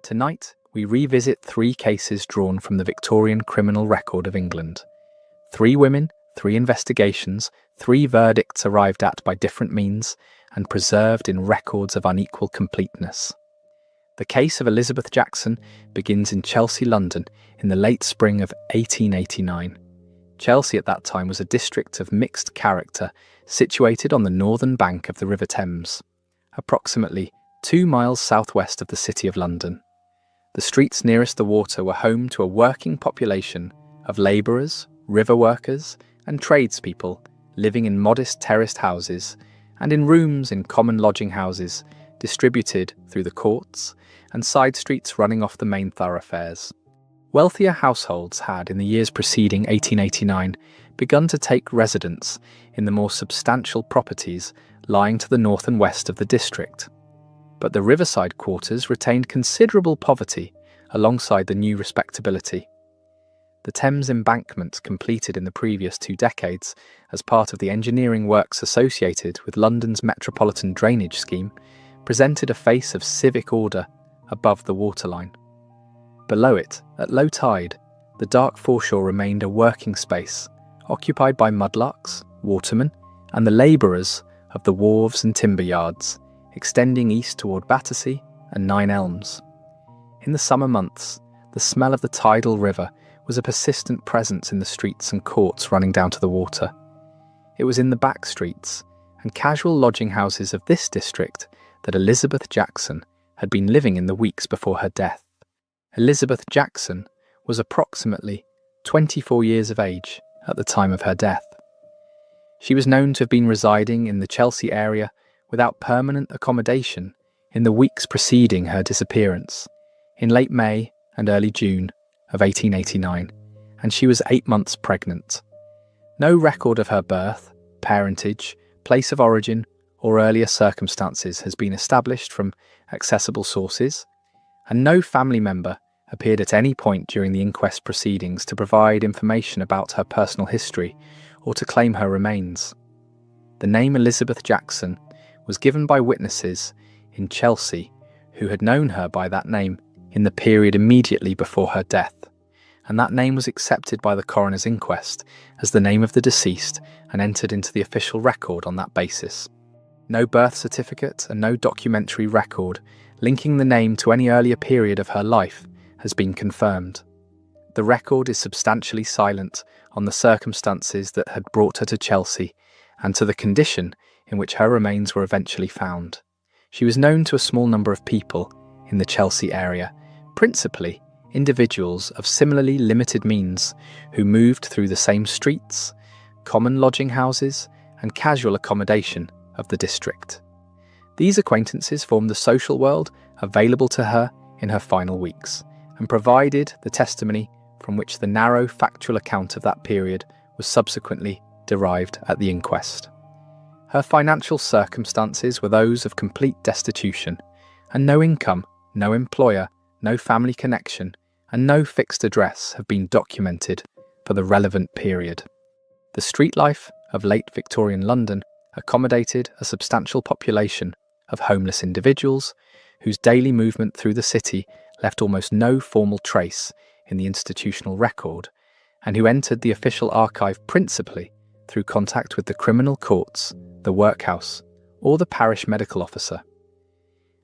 Tonight, we revisit 3 cases drawn from the Victorian criminal record of England. 3 women, 3 investigations, 3 verdicts arrived at by different means and preserved in records of unequal completeness. The case of Elizabeth Jackson begins in Chelsea, London, in the late spring of 1889. Chelsea at that time was a district of mixed character situated on the northern bank of the River Thames, approximately 2 miles southwest of the City of London. The streets nearest the water were home to a working population of labourers, river workers, and tradespeople living in modest terraced houses and in rooms in common lodging houses distributed through the courts and side streets running off the main thoroughfares. Wealthier households had, in the years preceding 1889, begun to take residence in the more substantial properties lying to the north and west of the district. But the riverside quarters retained considerable poverty alongside the new respectability. The Thames embankment, completed in the previous 2 decades as part of the engineering works associated with London's metropolitan drainage scheme, presented a face of civic order above the waterline. Below it, at low tide, the dark foreshore remained a working space, occupied by mudlarks, watermen, and the labourers of the wharves and timber yards, extending east toward Battersea and Nine Elms. In the summer months, the smell of the tidal river was a persistent presence in the streets and courts running down to the water. It was in the back streets and casual lodging houses of this district that Elizabeth Jackson had been living in the weeks before her death. Elizabeth Jackson was approximately 24 years of age at the time of her death. She was known to have been residing in the Chelsea area without permanent accommodation in the weeks preceding her disappearance, in late May and early June of 1889, and she was 8 months pregnant. No record of her birth, parentage, place of origin, or earlier circumstances has been established from accessible sources, and no family member appeared at any point during the inquest proceedings to provide information about her personal history or to claim her remains. The name Elizabeth Jackson was given by witnesses in Chelsea who had known her by that name in the period immediately before her death, and that name was accepted by the coroner's inquest as the name of the deceased and entered into the official record on that basis. No birth certificate and no documentary record linking the name to any earlier period of her life has been confirmed. The record is substantially silent on the circumstances that had brought her to Chelsea and to the condition in which her remains were eventually found. She was known to a small number of people in the Chelsea area, principally individuals of similarly limited means who moved through the same streets, common lodging houses, and casual accommodation of the district. These acquaintances formed the social world available to her in her final weeks, and provided the testimony from which the narrow factual account of that period was subsequently derived at the inquest. Her financial circumstances were those of complete destitution, and no income, no employer, no family connection, and no fixed address have been documented for the relevant period. The street life of late Victorian London accommodated a substantial population of homeless individuals whose daily movement through the city left almost no formal trace in the institutional record, and who entered the official archive principally through contact with the criminal courts, the workhouse, or the parish medical officer.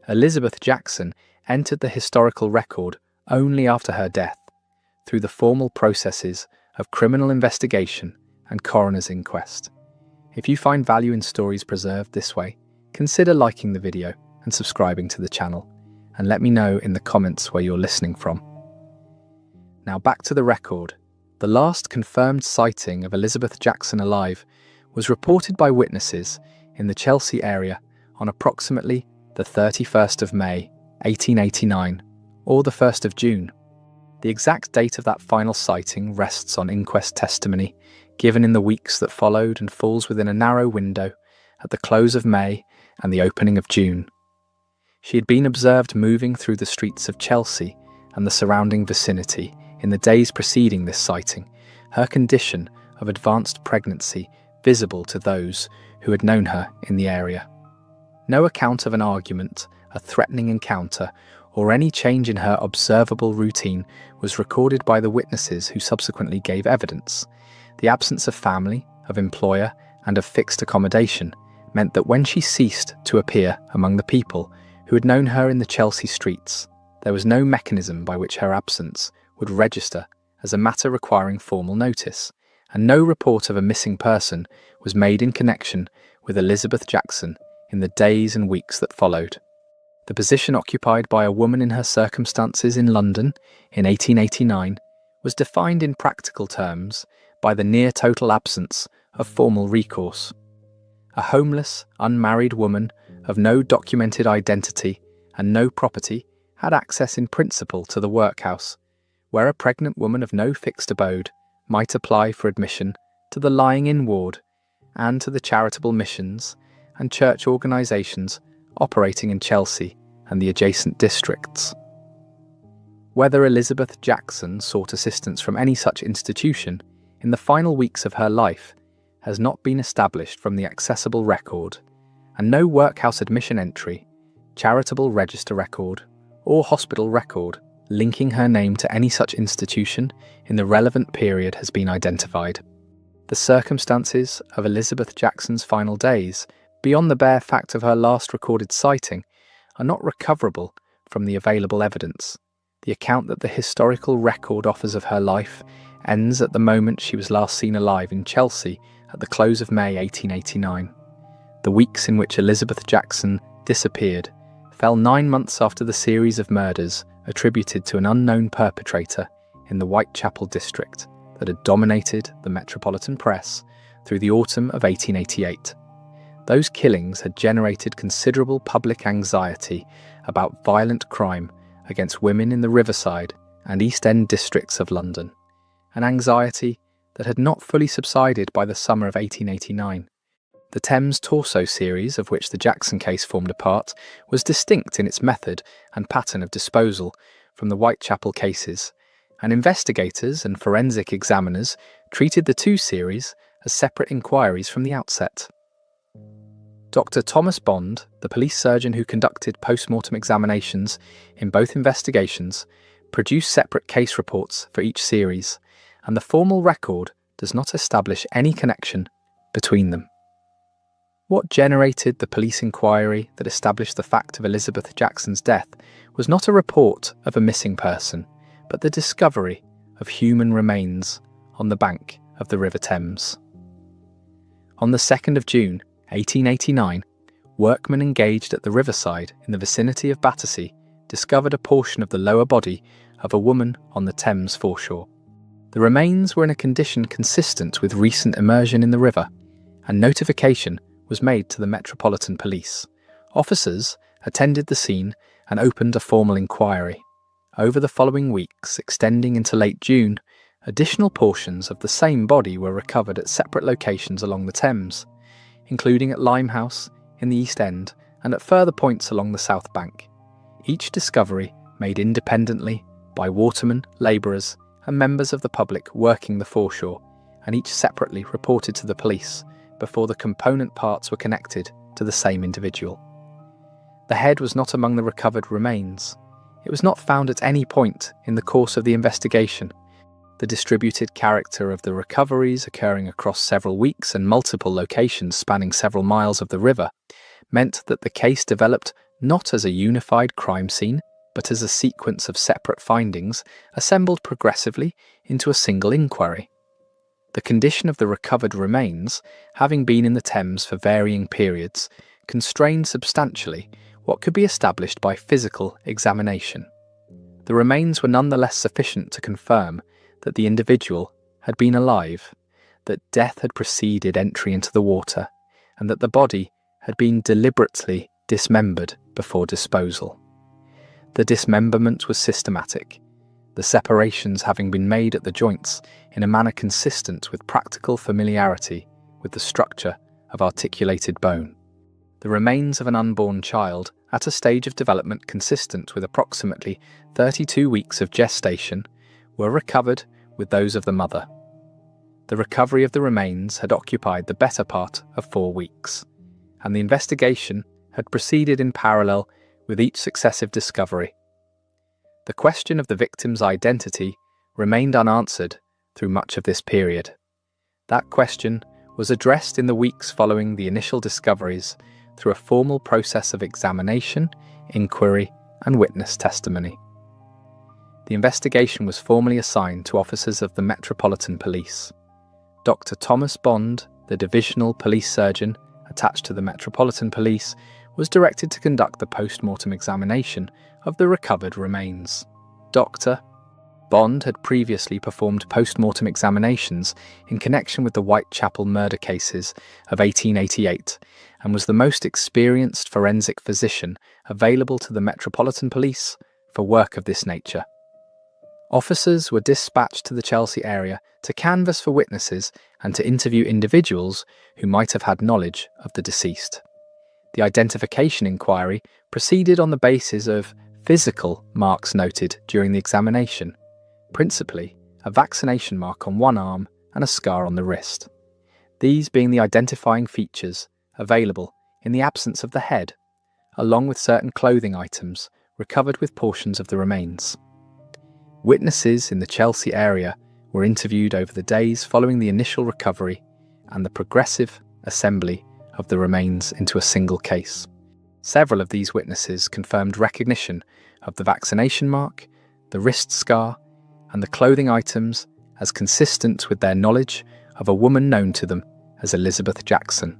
Elizabeth Jackson entered the historical record only after her death, through the formal processes of criminal investigation and coroner's inquest. If you find value in stories preserved this way, consider liking the video and subscribing to the channel, and let me know in the comments where you're listening from. Now back to the record. The last confirmed sighting of Elizabeth Jackson alive was reported by witnesses in the Chelsea area on approximately the 31st of May, 1889, or the 1st of June. The exact date of that final sighting rests on inquest testimony given in the weeks that followed and falls within a narrow window at the close of May and the opening of June. She had been observed moving through the streets of Chelsea and the surrounding vicinity in the days preceding this sighting, her condition of advanced pregnancy visible to those who had known her in the area. No account of an argument, a threatening encounter, or any change in her observable routine was recorded by the witnesses who subsequently gave evidence. The absence of family, of employer, and of fixed accommodation meant that when she ceased to appear among the people who had known her in the Chelsea streets, there was no mechanism by which her absence would register as a matter requiring formal notice, and no report of a missing person was made in connection with Elizabeth Jackson in the days and weeks that followed. The position occupied by a woman in her circumstances in London in 1889 was defined in practical terms by the near-total absence of formal recourse. A homeless, unmarried woman of no documented identity and no property had access in principle to the workhouse, where a pregnant woman of no fixed abode might apply for admission to the lying-in ward and to the charitable missions and church organisations operating in Chelsea and the adjacent districts. Whether Elizabeth Jackson sought assistance from any such institution in the final weeks of her life has not been established from the accessible record, and no workhouse admission entry, charitable register record, or hospital record linking her name to any such institution in the relevant period has been identified. The circumstances of Elizabeth Jackson's final days, beyond the bare fact of her last recorded sighting, are not recoverable from the available evidence. The account that the historical record offers of her life ends at the moment she was last seen alive in Chelsea at the close of May 1889. The weeks in which Elizabeth Jackson disappeared fell 9 months after the series of murders attributed to an unknown perpetrator in the Whitechapel district that had dominated the metropolitan press through the autumn of 1888. Those killings had generated considerable public anxiety about violent crime against women in the Riverside and East End districts of London, an anxiety that had not fully subsided by the summer of 1889. The Thames Torso series, of which the Jackson case formed a part, was distinct in its method and pattern of disposal from the Whitechapel cases, and investigators and forensic examiners treated the two series as separate inquiries from the outset. Dr. Thomas Bond, the police surgeon who conducted post-mortem examinations in both investigations, produced separate case reports for each series, and the formal record does not establish any connection between them. What generated the police inquiry that established the fact of Elizabeth Jackson's death was not a report of a missing person, but the discovery of human remains on the bank of the River Thames. On the 2nd of June, 1889, workmen engaged at the riverside in the vicinity of Battersea discovered a portion of the lower body of a woman on the Thames foreshore. The remains were in a condition consistent with recent immersion in the river, and notification was made to the Metropolitan Police. Officers attended the scene and opened a formal inquiry. Over the following weeks, extending into late June, additional portions of the same body were recovered at separate locations along the Thames, including at Limehouse, in the East End, and at further points along the South Bank. Each discovery made independently by watermen, labourers, and members of the public working the foreshore, and each separately reported to the police before the component parts were connected to the same individual. The head was not among the recovered remains. It was not found at any point in the course of the investigation. The distributed character of the recoveries occurring across several weeks and multiple locations spanning several miles of the river meant that the case developed not as a unified crime scene, but as a sequence of separate findings assembled progressively into a single inquiry. The condition of the recovered remains, having been in the Thames for varying periods, constrained substantially what could be established by physical examination. The remains were nonetheless sufficient to confirm that the individual had been alive, that death had preceded entry into the water, and that the body had been deliberately dismembered before disposal. The dismemberment was systematic, the separations having been made at the joints in a manner consistent with practical familiarity with the structure of articulated bone. The remains of an unborn child at a stage of development consistent with approximately 32 weeks of gestation were recovered with those of the mother. The recovery of the remains had occupied the better part of 4 weeks, and the investigation had proceeded in parallel with each successive discovery, The question of the victim's identity remained unanswered through much of this period. That question was addressed in the weeks following the initial discoveries through a formal process of examination, inquiry, and witness testimony. The investigation was formally assigned to officers of the Metropolitan Police. Dr. Thomas Bond, the divisional police surgeon attached to the Metropolitan Police, was directed to conduct the post-mortem examination of the recovered remains. Dr. Bond had previously performed post-mortem examinations in connection with the Whitechapel murder cases of 1888 and was the most experienced forensic physician available to the Metropolitan Police for work of this nature. Officers were dispatched to the Chelsea area to canvass for witnesses and to interview individuals who might have had knowledge of the deceased. The identification inquiry proceeded on the basis of physical marks noted during the examination, principally a vaccination mark on one arm and a scar on the wrist, these being the identifying features available in the absence of the head, along with certain clothing items recovered with portions of the remains. Witnesses in the Chelsea area were interviewed over the days following the initial recovery and the progressive assembly of the remains into a single case. Several of these witnesses confirmed recognition of the vaccination mark, the wrist scar, and the clothing items as consistent with their knowledge of a woman known to them as Elizabeth Jackson.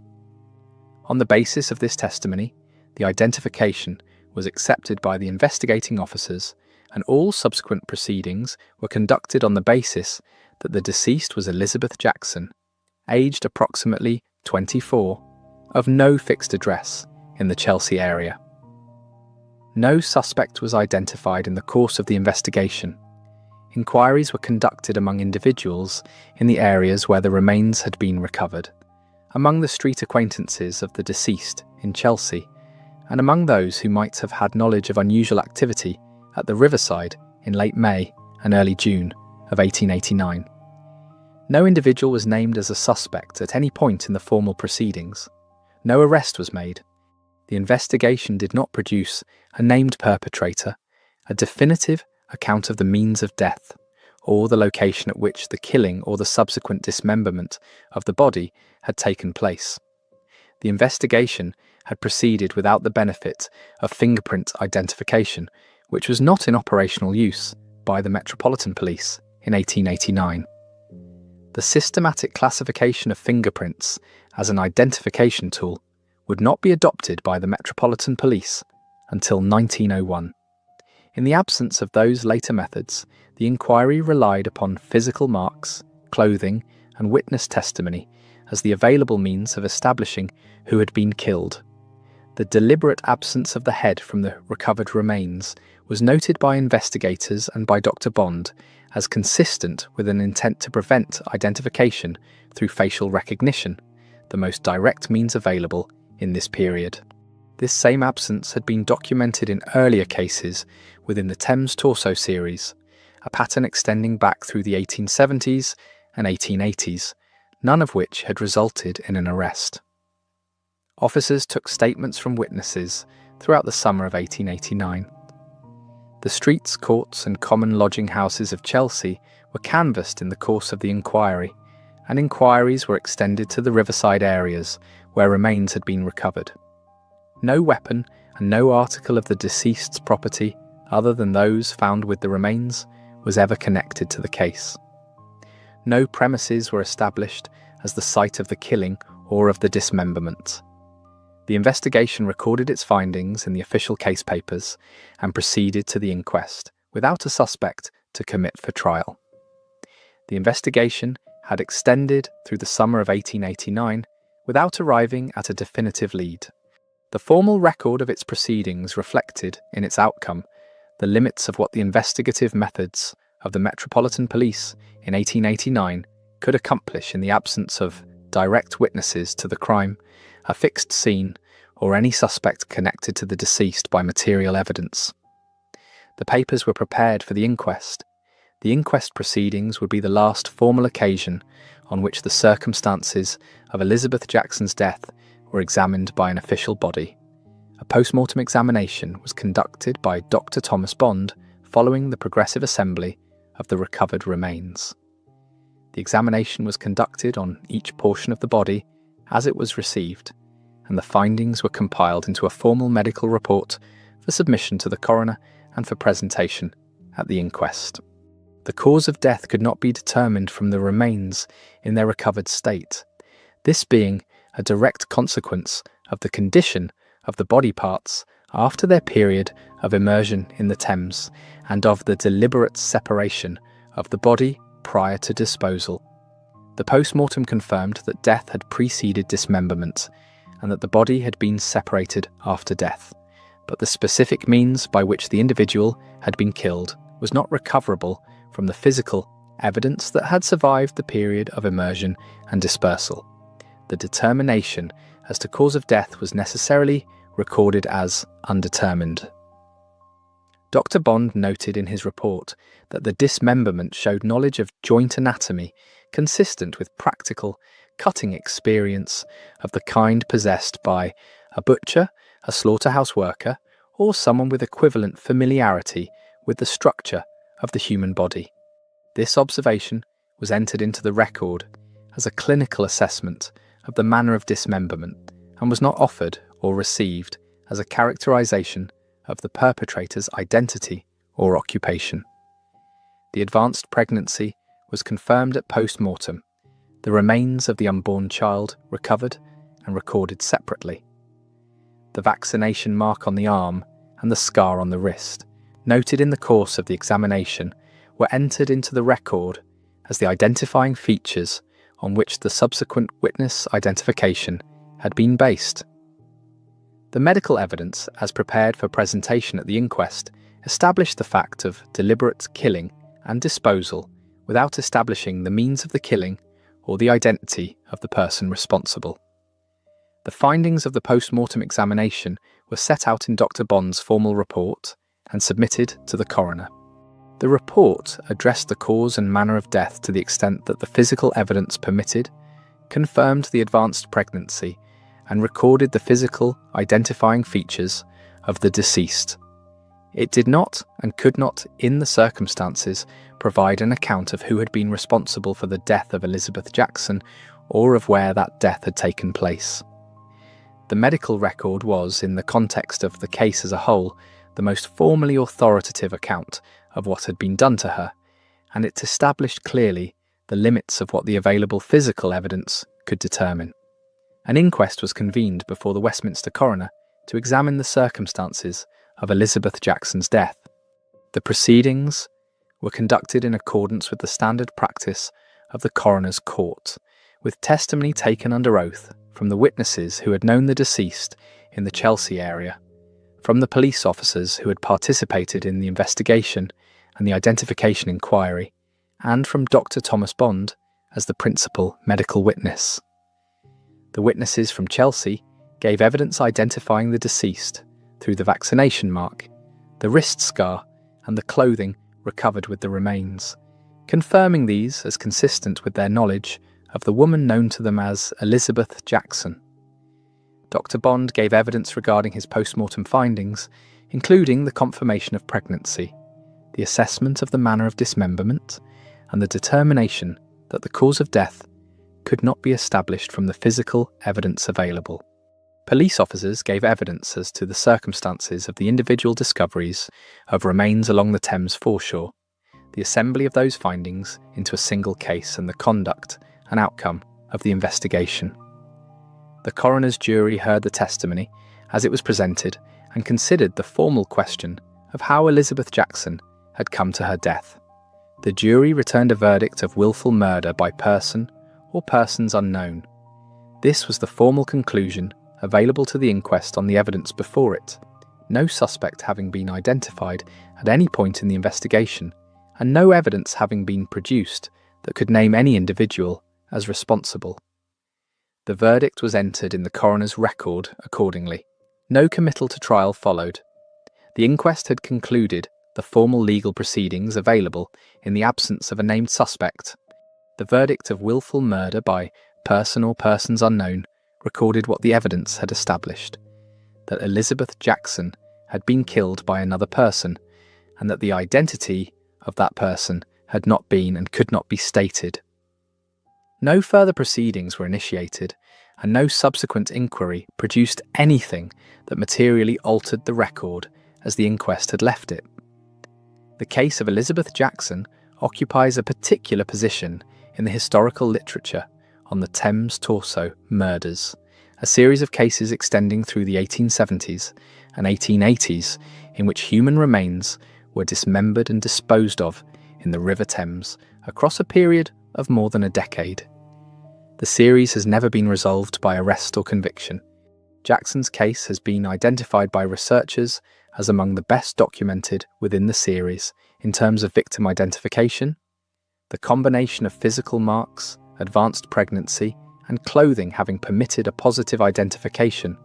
On the basis of this testimony, the identification was accepted by the investigating officers, and all subsequent proceedings were conducted on the basis that the deceased was Elizabeth Jackson, aged approximately 24, of no fixed address in the Chelsea area. No suspect was identified in the course of the investigation. Inquiries were conducted among individuals in the areas where the remains had been recovered, among the street acquaintances of the deceased in Chelsea, and among those who might have had knowledge of unusual activity at the riverside in late May and early June of 1889. No individual was named as a suspect at any point in the formal proceedings. No arrest was made. The investigation did not produce a named perpetrator, a definitive account of the means of death, or the location at which the killing or the subsequent dismemberment of the body had taken place. The investigation had proceeded without the benefit of fingerprint identification, which was not in operational use by the Metropolitan Police in 1889. The systematic classification of fingerprints as an identification tool would not be adopted by the Metropolitan Police until 1901. In the absence of those later methods, the inquiry relied upon physical marks, clothing, and witness testimony as the available means of establishing who had been killed. The deliberate absence of the head from the recovered remains was noted by investigators and by Dr. Bond as consistent with an intent to prevent identification through facial recognition, the most direct means available in this period. This same absence had been documented in earlier cases within the Thames Torso series, a pattern extending back through the 1870s and 1880s, none of which had resulted in an arrest. Officers took statements from witnesses throughout the summer of 1889. The streets, courts, and common lodging houses of Chelsea were canvassed in the course of the inquiry, and inquiries were extended to the riverside areas where remains had been recovered. No weapon and no article of the deceased's property, other than those found with the remains, was ever connected to the case. No premises were established as the site of the killing or of the dismemberment. The investigation recorded its findings in the official case papers and proceeded to the inquest without a suspect to commit for trial. The investigation had extended through the summer of 1889 without arriving at a definitive lead. The formal record of its proceedings reflected, in its outcome, the limits of what the investigative methods of the Metropolitan Police in 1889 could accomplish in the absence of direct witnesses to the crime, a fixed scene, or any suspect connected to the deceased by material evidence. The papers were prepared for the inquest. The inquest proceedings would be the last formal occasion on which the circumstances of Elizabeth Jackson's death were examined by an official body. A post-mortem examination was conducted by Dr. Thomas Bond following the progressive assembly of the recovered remains. The examination was conducted on each portion of the body as it was received, and the findings were compiled into a formal medical report for submission to the coroner and for presentation at the inquest. The cause of death could not be determined from the remains in their recovered state, this being a direct consequence of the condition of the body parts after their period of immersion in the Thames and of the deliberate separation of the body prior to disposal. The post-mortem confirmed that death had preceded dismemberment and that the body had been separated after death, but the specific means by which the individual had been killed was not recoverable from the physical evidence that had survived the period of immersion and dispersal. The determination as to cause of death was necessarily recorded as undetermined. Dr. Bond noted in his report that the dismemberment showed knowledge of joint anatomy consistent with practical, cutting experience of the kind possessed by a butcher, a slaughterhouse worker, or someone with equivalent familiarity with the structure of the human body. This observation was entered into the record as a clinical assessment of the manner of dismemberment and was not offered or received as a characterization of the perpetrator's identity or occupation. The advanced pregnancy was confirmed at post-mortem. The remains of the unborn child recovered and recorded separately. The vaccination mark on the arm and the scar on the wrist, noted in the course of the examination, were entered into the record as the identifying features on which the subsequent witness identification had been based. The medical evidence, as prepared for presentation at the inquest, established the fact of deliberate killing and disposal without establishing the means of the killing or the identity of the person responsible. The findings of the post-mortem examination were set out in Dr. Bond's formal report and submitted to the coroner. The report addressed the cause and manner of death to the extent that the physical evidence permitted, confirmed the advanced pregnancy, and recorded the physical identifying features of the deceased. It did not and could not, in the circumstances, provide an account of who had been responsible for the death of Elizabeth Jackson or of where that death had taken place. The medical record was, in the context of the case as a whole, the most formally authoritative account of what had been done to her, and it established clearly the limits of what the available physical evidence could determine. An inquest was convened before the Westminster coroner to examine the circumstances of Elizabeth Jackson's death. The proceedings were conducted in accordance with the standard practice of the coroner's court, with testimony taken under oath from the witnesses who had known the deceased in the Chelsea area, from the police officers who had participated in the investigation and the identification inquiry, and from Dr. Thomas Bond as the principal medical witness. The witnesses from Chelsea gave evidence identifying the deceased through the vaccination mark, the wrist scar, and the clothing recovered with the remains, confirming these as consistent with their knowledge of the woman known to them as Elizabeth Jackson. Dr. Bond gave evidence regarding his post-mortem findings, including the confirmation of pregnancy, the assessment of the manner of dismemberment, and the determination that the cause of death could not be established from the physical evidence available. Police officers gave evidence as to the circumstances of the individual discoveries of remains along the Thames foreshore, the assembly of those findings into a single case, and the conduct and outcome of the investigation. The coroner's jury heard the testimony as it was presented and considered the formal question of how Elizabeth Jackson had come to her death. The jury returned a verdict of willful murder by person or persons unknown. This was the formal conclusion available to the inquest on the evidence before it, no suspect having been identified at any point in the investigation, and no evidence having been produced that could name any individual as responsible. The verdict was entered in the coroner's record accordingly. No committal to trial followed. The inquest had concluded the formal legal proceedings available in the absence of a named suspect. The verdict of willful murder by person or persons unknown recorded what the evidence had established, that Elizabeth Jackson had been killed by another person, and that the identity of that person had not been and could not be stated. No further proceedings were initiated, and no subsequent inquiry produced anything that materially altered the record as the inquest had left it. The case of Elizabeth Jackson occupies a particular position in the historical literature on the Thames Torso murders, a series of cases extending through the 1870s and 1880s in which human remains were dismembered and disposed of in the River Thames across a period of more than a decade. The series has never been resolved by arrest or conviction. Jackson's case has been identified by researchers as among the best documented within the series in terms of victim identification, the combination of physical marks, advanced pregnancy, and clothing having permitted a positive identification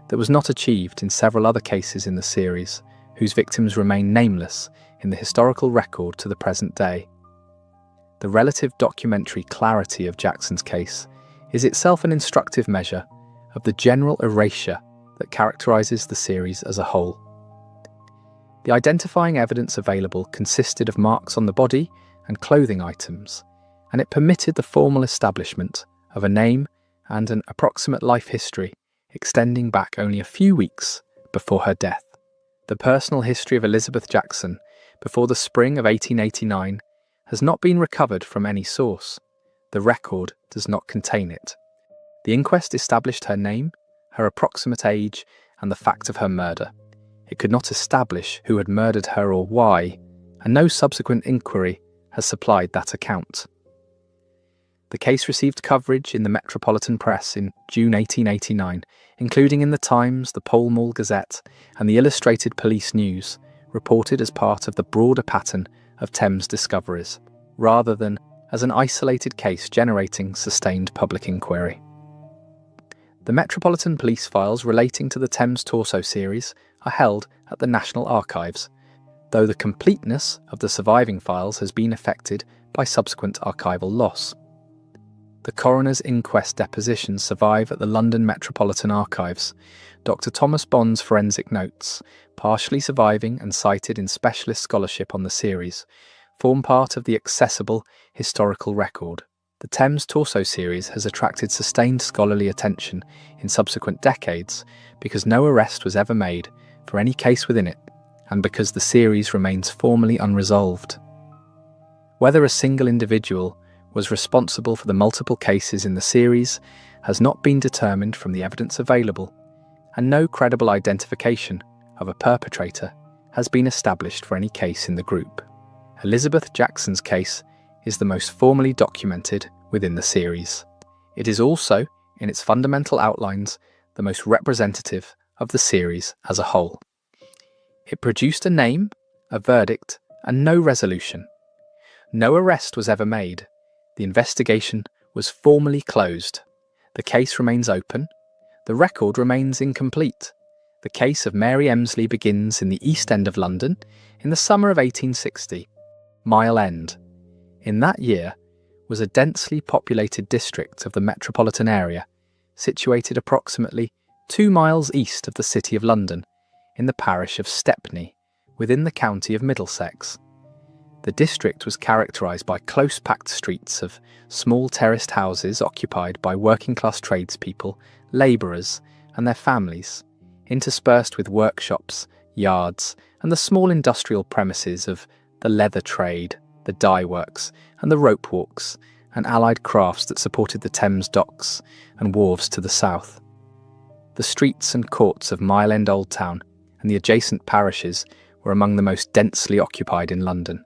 that was not achieved in several other cases in the series, whose victims remain nameless in the historical record to the present day. The relative documentary clarity of Jackson's case is itself an instructive measure of the general erasure that characterises the series as a whole. The identifying evidence available consisted of marks on the body and clothing items, and it permitted the formal establishment of a name and an approximate life history extending back only a few weeks before her death. The personal history of Elizabeth Jackson before the spring of 1889 has not been recovered from any source. The record does not contain it. The inquest established her name, her approximate age, and the fact of her murder. It could not establish who had murdered her or why, and no subsequent inquiry has supplied that account. The case received coverage in the metropolitan press in June 1889, including in the Times, the Pall Mall Gazette, and the Illustrated Police News, reported as part of the broader pattern of Thames discoveries, rather than as an isolated case generating sustained public inquiry. The Metropolitan Police files relating to the Thames Torso series are held at the National Archives, though the completeness of the surviving files has been affected by subsequent archival loss. The coroner's inquest depositions survive at the London Metropolitan Archives. Dr. Thomas Bond's forensic notes, partially surviving and cited in specialist scholarship on the series, form part of the accessible historical record. The Thames Torso series has attracted sustained scholarly attention in subsequent decades because no arrest was ever made for any case within it, and because the series remains formally unresolved. Whether a single individual was responsible for the multiple cases in the series has not been determined from the evidence available, and no credible identification of a perpetrator has been established for any case in the group. Elizabeth Jackson's case is the most formally documented within the series. It is also, in its fundamental outlines, the most representative of the series as a whole. It produced a name, a verdict, and no resolution. No arrest was ever made. The investigation was formally closed. The case remains open. The record remains incomplete. The case of Mary Emslie begins in the East End of London in the summer of 1860, Mile End. In that year was a densely populated district of the metropolitan area, situated approximately 2 miles east of the City of London, in the parish of Stepney, within the county of Middlesex. The district was characterised by close-packed streets of small terraced houses occupied by working-class tradespeople, labourers, and their families, interspersed with workshops, yards, and the small industrial premises of the leather trade, the dye works, and the rope walks, and allied crafts that supported the Thames docks and wharves to the south. The streets and courts of Mile End Old Town and the adjacent parishes were among the most densely occupied in London.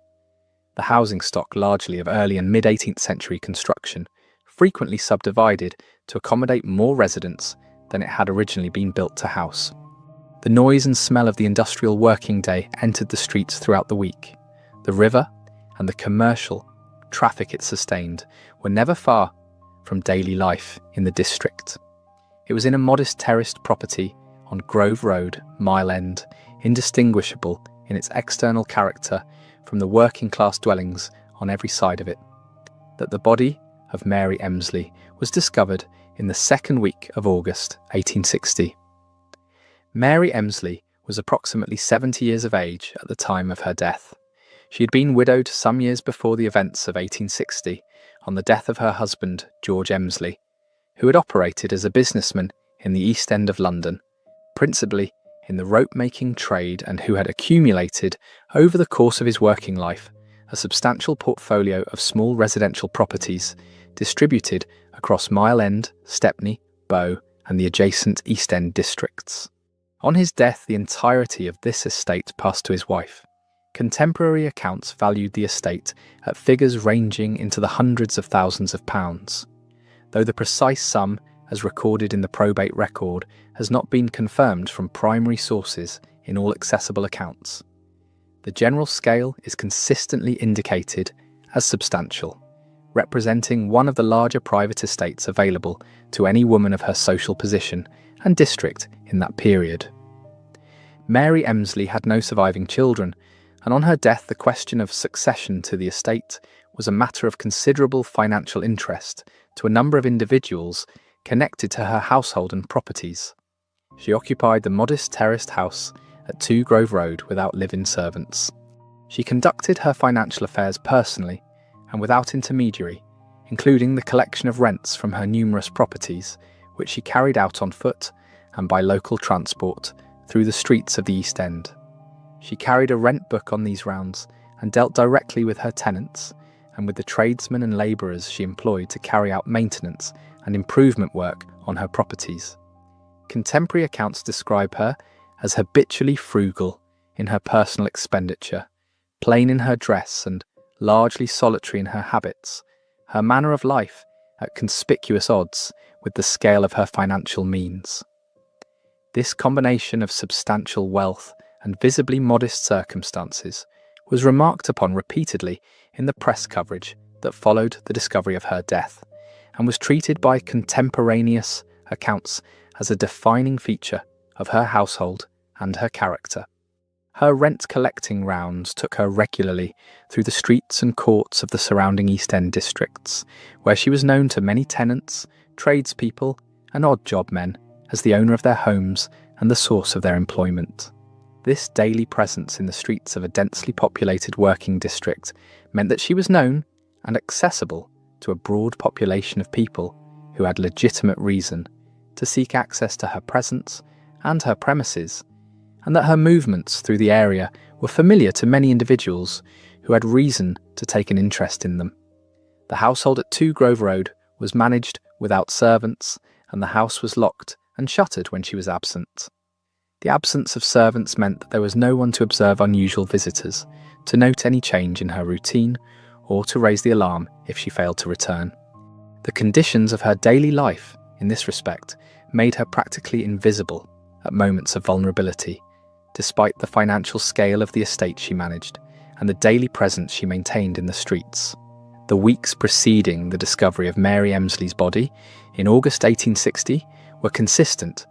The housing stock, largely of early and mid-18th century construction, frequently subdivided to accommodate more residents than it had originally been built to house. The noise and smell of the industrial working day entered the streets throughout the week. The river and the commercial traffic it sustained were never far from daily life in the district. It was in a modest terraced property on Grove Road, Mile End, indistinguishable in its external character from the working-class dwellings on every side of it, that the body of Mary Emslie was discovered in the second week of August 1860. Mary Emslie was was approximately 70 years of age at the time of her death. She had been widowed some years before the events of 1860 on the death of her husband, George Emslie, who had operated as a businessman in the East End of London, principally in the rope-making trade, and who had accumulated, over the course of his working life, a substantial portfolio of small residential properties distributed across Mile End, Stepney, Bow, and the adjacent East End districts. On his death, the entirety of this estate passed to his wife. Contemporary accounts valued the estate at figures ranging into the hundreds of thousands of pounds, though the precise sum, as recorded in the probate record, has not been confirmed from primary sources in all accessible accounts. The general scale is consistently indicated as substantial, representing one of the larger private estates available to any woman of her social position and district in that period. Mary Emslie had no surviving children, and on her death the question of succession to the estate was a matter of considerable financial interest to a number of individuals connected to her household and properties. She occupied the modest terraced house at 2 Grove Road without live-in servants. She conducted her financial affairs personally and without intermediary, including the collection of rents from her numerous properties, which she carried out on foot and by local transport through the streets of the East End. She carried a rent book on these rounds and dealt directly with her tenants and with the tradesmen and labourers she employed to carry out maintenance and improvement work on her properties. Contemporary accounts describe her as habitually frugal in her personal expenditure, plain in her dress and largely solitary in her habits, her manner of life at conspicuous odds with the scale of her financial means. This combination of substantial wealth and visibly modest circumstances was remarked upon repeatedly in the press coverage that followed the discovery of her death, and was treated by contemporaneous accounts as a defining feature of her household and her character. Her rent-collecting rounds took her regularly through the streets and courts of the surrounding East End districts, where she was known to many tenants, tradespeople, and odd-job men as the owner of their homes and the source of their employment. This daily presence in the streets of a densely populated working district meant that she was known and accessible to a broad population of people who had legitimate reason to seek access to her presence and her premises, and that her movements through the area were familiar to many individuals who had reason to take an interest in them. The household at 2 Grove Road was managed without servants, and the house was locked and shuttered when she was absent. The absence of servants meant that there was no one to observe unusual visitors, to note any change in her routine, or to raise the alarm if she failed to return. The conditions of her daily life, in this respect, made her practically invisible at moments of vulnerability, despite the financial scale of the estate she managed and the daily presence she maintained in the streets. The weeks preceding the discovery of Mary Emslie's body, in August 1860, were consistent,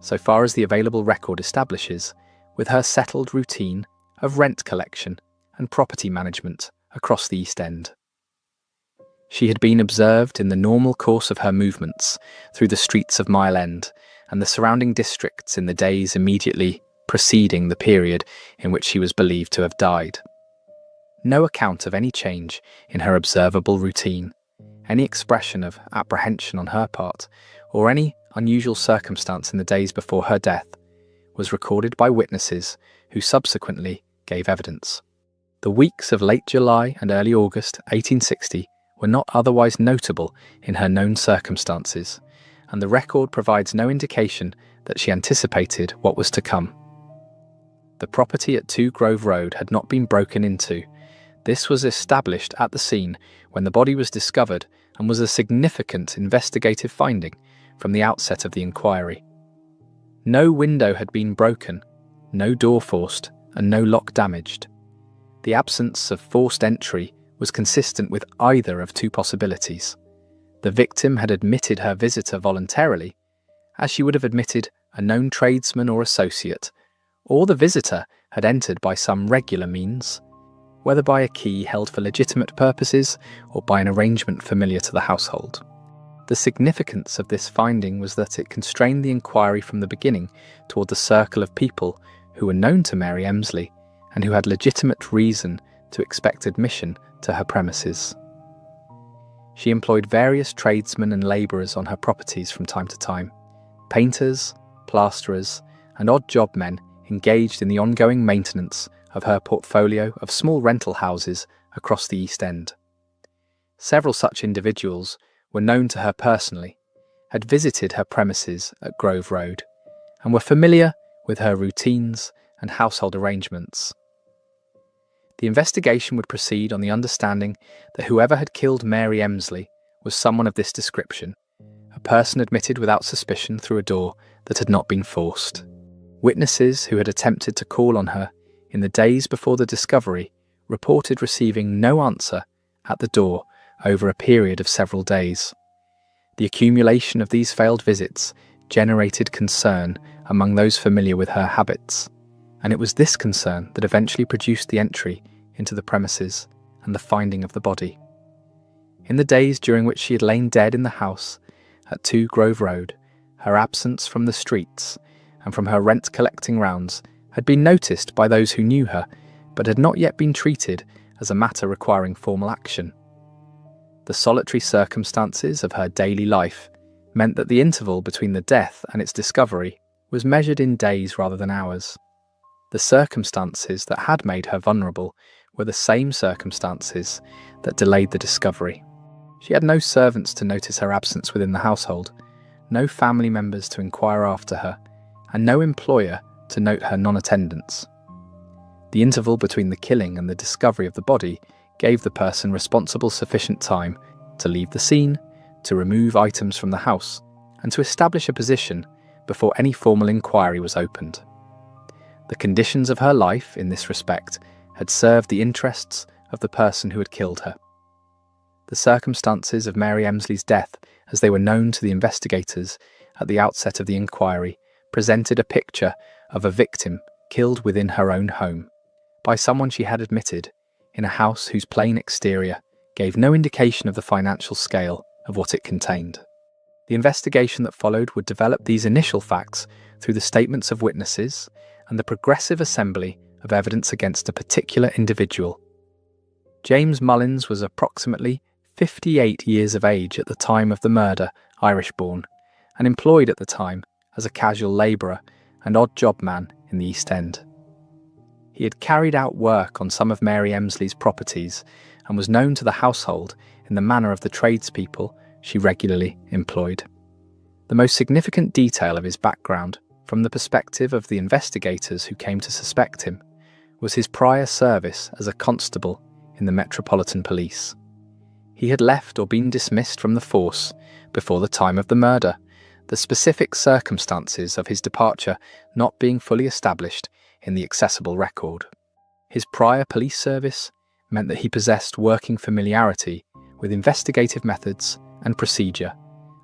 so far as the available record establishes, with her settled routine of rent collection and property management across the East End. She had been observed in the normal course of her movements through the streets of Mile End and the surrounding districts in the days immediately preceding the period in which she was believed to have died. No account of any change in her observable routine, any expression of apprehension on her part, or any unusual circumstance in the days before her death was recorded by witnesses who subsequently gave evidence. The weeks of late July and early August 1860 were not otherwise notable in her known circumstances, and the record provides no indication that she anticipated what was to come. The property at 2 Grove Road had not been broken into. This was established at the scene when the body was discovered and was a significant investigative finding from the outset of the inquiry. No window had been broken, no door forced, and no lock damaged. The absence of forced entry was consistent with either of two possibilities. The victim had admitted her visitor voluntarily, as she would have admitted a known tradesman or associate, or the visitor had entered by some regular means, whether by a key held for legitimate purposes or by an arrangement familiar to the household. The significance of this finding was that it constrained the inquiry from the beginning toward the circle of people who were known to Mary Emsley and who had legitimate reason to expect admission to her premises. She employed various tradesmen and labourers on her properties from time to time, painters, plasterers, and odd job men engaged in the ongoing maintenance of her portfolio of small rental houses across the East End. Several such individuals were known to her personally, had visited her premises at Grove Road, and were familiar with her routines and household arrangements. The investigation would proceed on the understanding that whoever had killed Mary Emsley was someone of this description, a person admitted without suspicion through a door that had not been forced. Witnesses who had attempted to call on her in the days before the discovery reported receiving no answer at the door over a period of several days. The accumulation of these failed visits generated concern among those familiar with her habits, and it was this concern that eventually produced the entry into the premises and the finding of the body. In the days during which she had lain dead in the house at 2 Grove Road, her absence from the streets and from her rent-collecting rounds had been noticed by those who knew her, but had not yet been treated as a matter requiring formal action. The solitary circumstances of her daily life meant that the interval between the death and its discovery was measured in days rather than hours. The circumstances that had made her vulnerable were the same circumstances that delayed the discovery. She had no servants to notice her absence within the household, no family members to inquire after her, and no employer to note her non-attendance. The interval between the killing and the discovery of the body gave the person responsible sufficient time to leave the scene, to remove items from the house, and to establish a position before any formal inquiry was opened. The conditions of her life, in this respect, had served the interests of the person who had killed her. The circumstances of Mary Emsley's death, as they were known to the investigators at the outset of the inquiry, presented a picture of a victim killed within her own home, by someone she had admitted, in a house whose plain exterior gave no indication of the financial scale of what it contained. The investigation that followed would develop these initial facts through the statements of witnesses and the progressive assembly of evidence against a particular individual. James Mullins was approximately 58 years of age at the time of the murder, Irish-born, and employed at the time as a casual labourer and odd job man in the East End. He had carried out work on some of Mary Emsley's properties and was known to the household in the manner of the tradespeople she regularly employed. The most significant detail of his background, from the perspective of the investigators who came to suspect him, was his prior service as a constable in the Metropolitan Police. He had left or been dismissed from the force before the time of the murder, the specific circumstances of his departure not being fully established in the accessible record. His prior police service meant that he possessed working familiarity with investigative methods and procedure,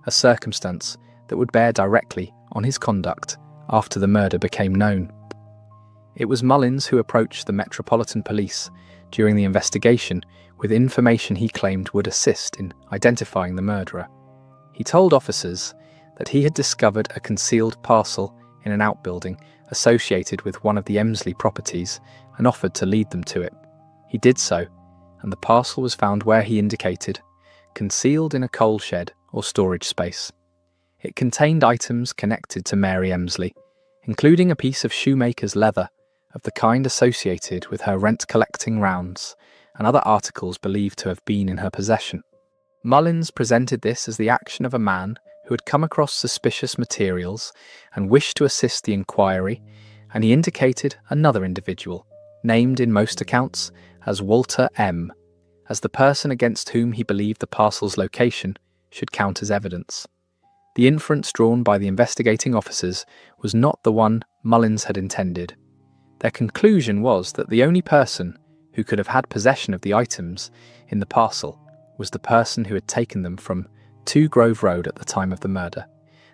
a circumstance that would bear directly on his conduct after the murder became known. It was Mullins who approached the Metropolitan Police during the investigation with information he claimed would assist in identifying the murderer. He told officers that he had discovered a concealed parcel in an outbuilding associated with one of the Emsley properties and offered to lead them to it. He did so, and the parcel was found where he indicated, concealed in a coal shed or storage space. It contained items connected to Mary Emsley, including a piece of shoemaker's leather of the kind associated with her rent-collecting rounds and other articles believed to have been in her possession. Mullins presented this as the action of a man who had come across suspicious materials and wished to assist the inquiry, and he indicated another individual, named in most accounts as Walter M., as the person against whom he believed the parcel's location should count as evidence. The inference drawn by the investigating officers was not the one Mullins had intended. Their conclusion was that the only person who could have had possession of the items in the parcel was the person who had taken them from 2 Grove Road at the time of the murder.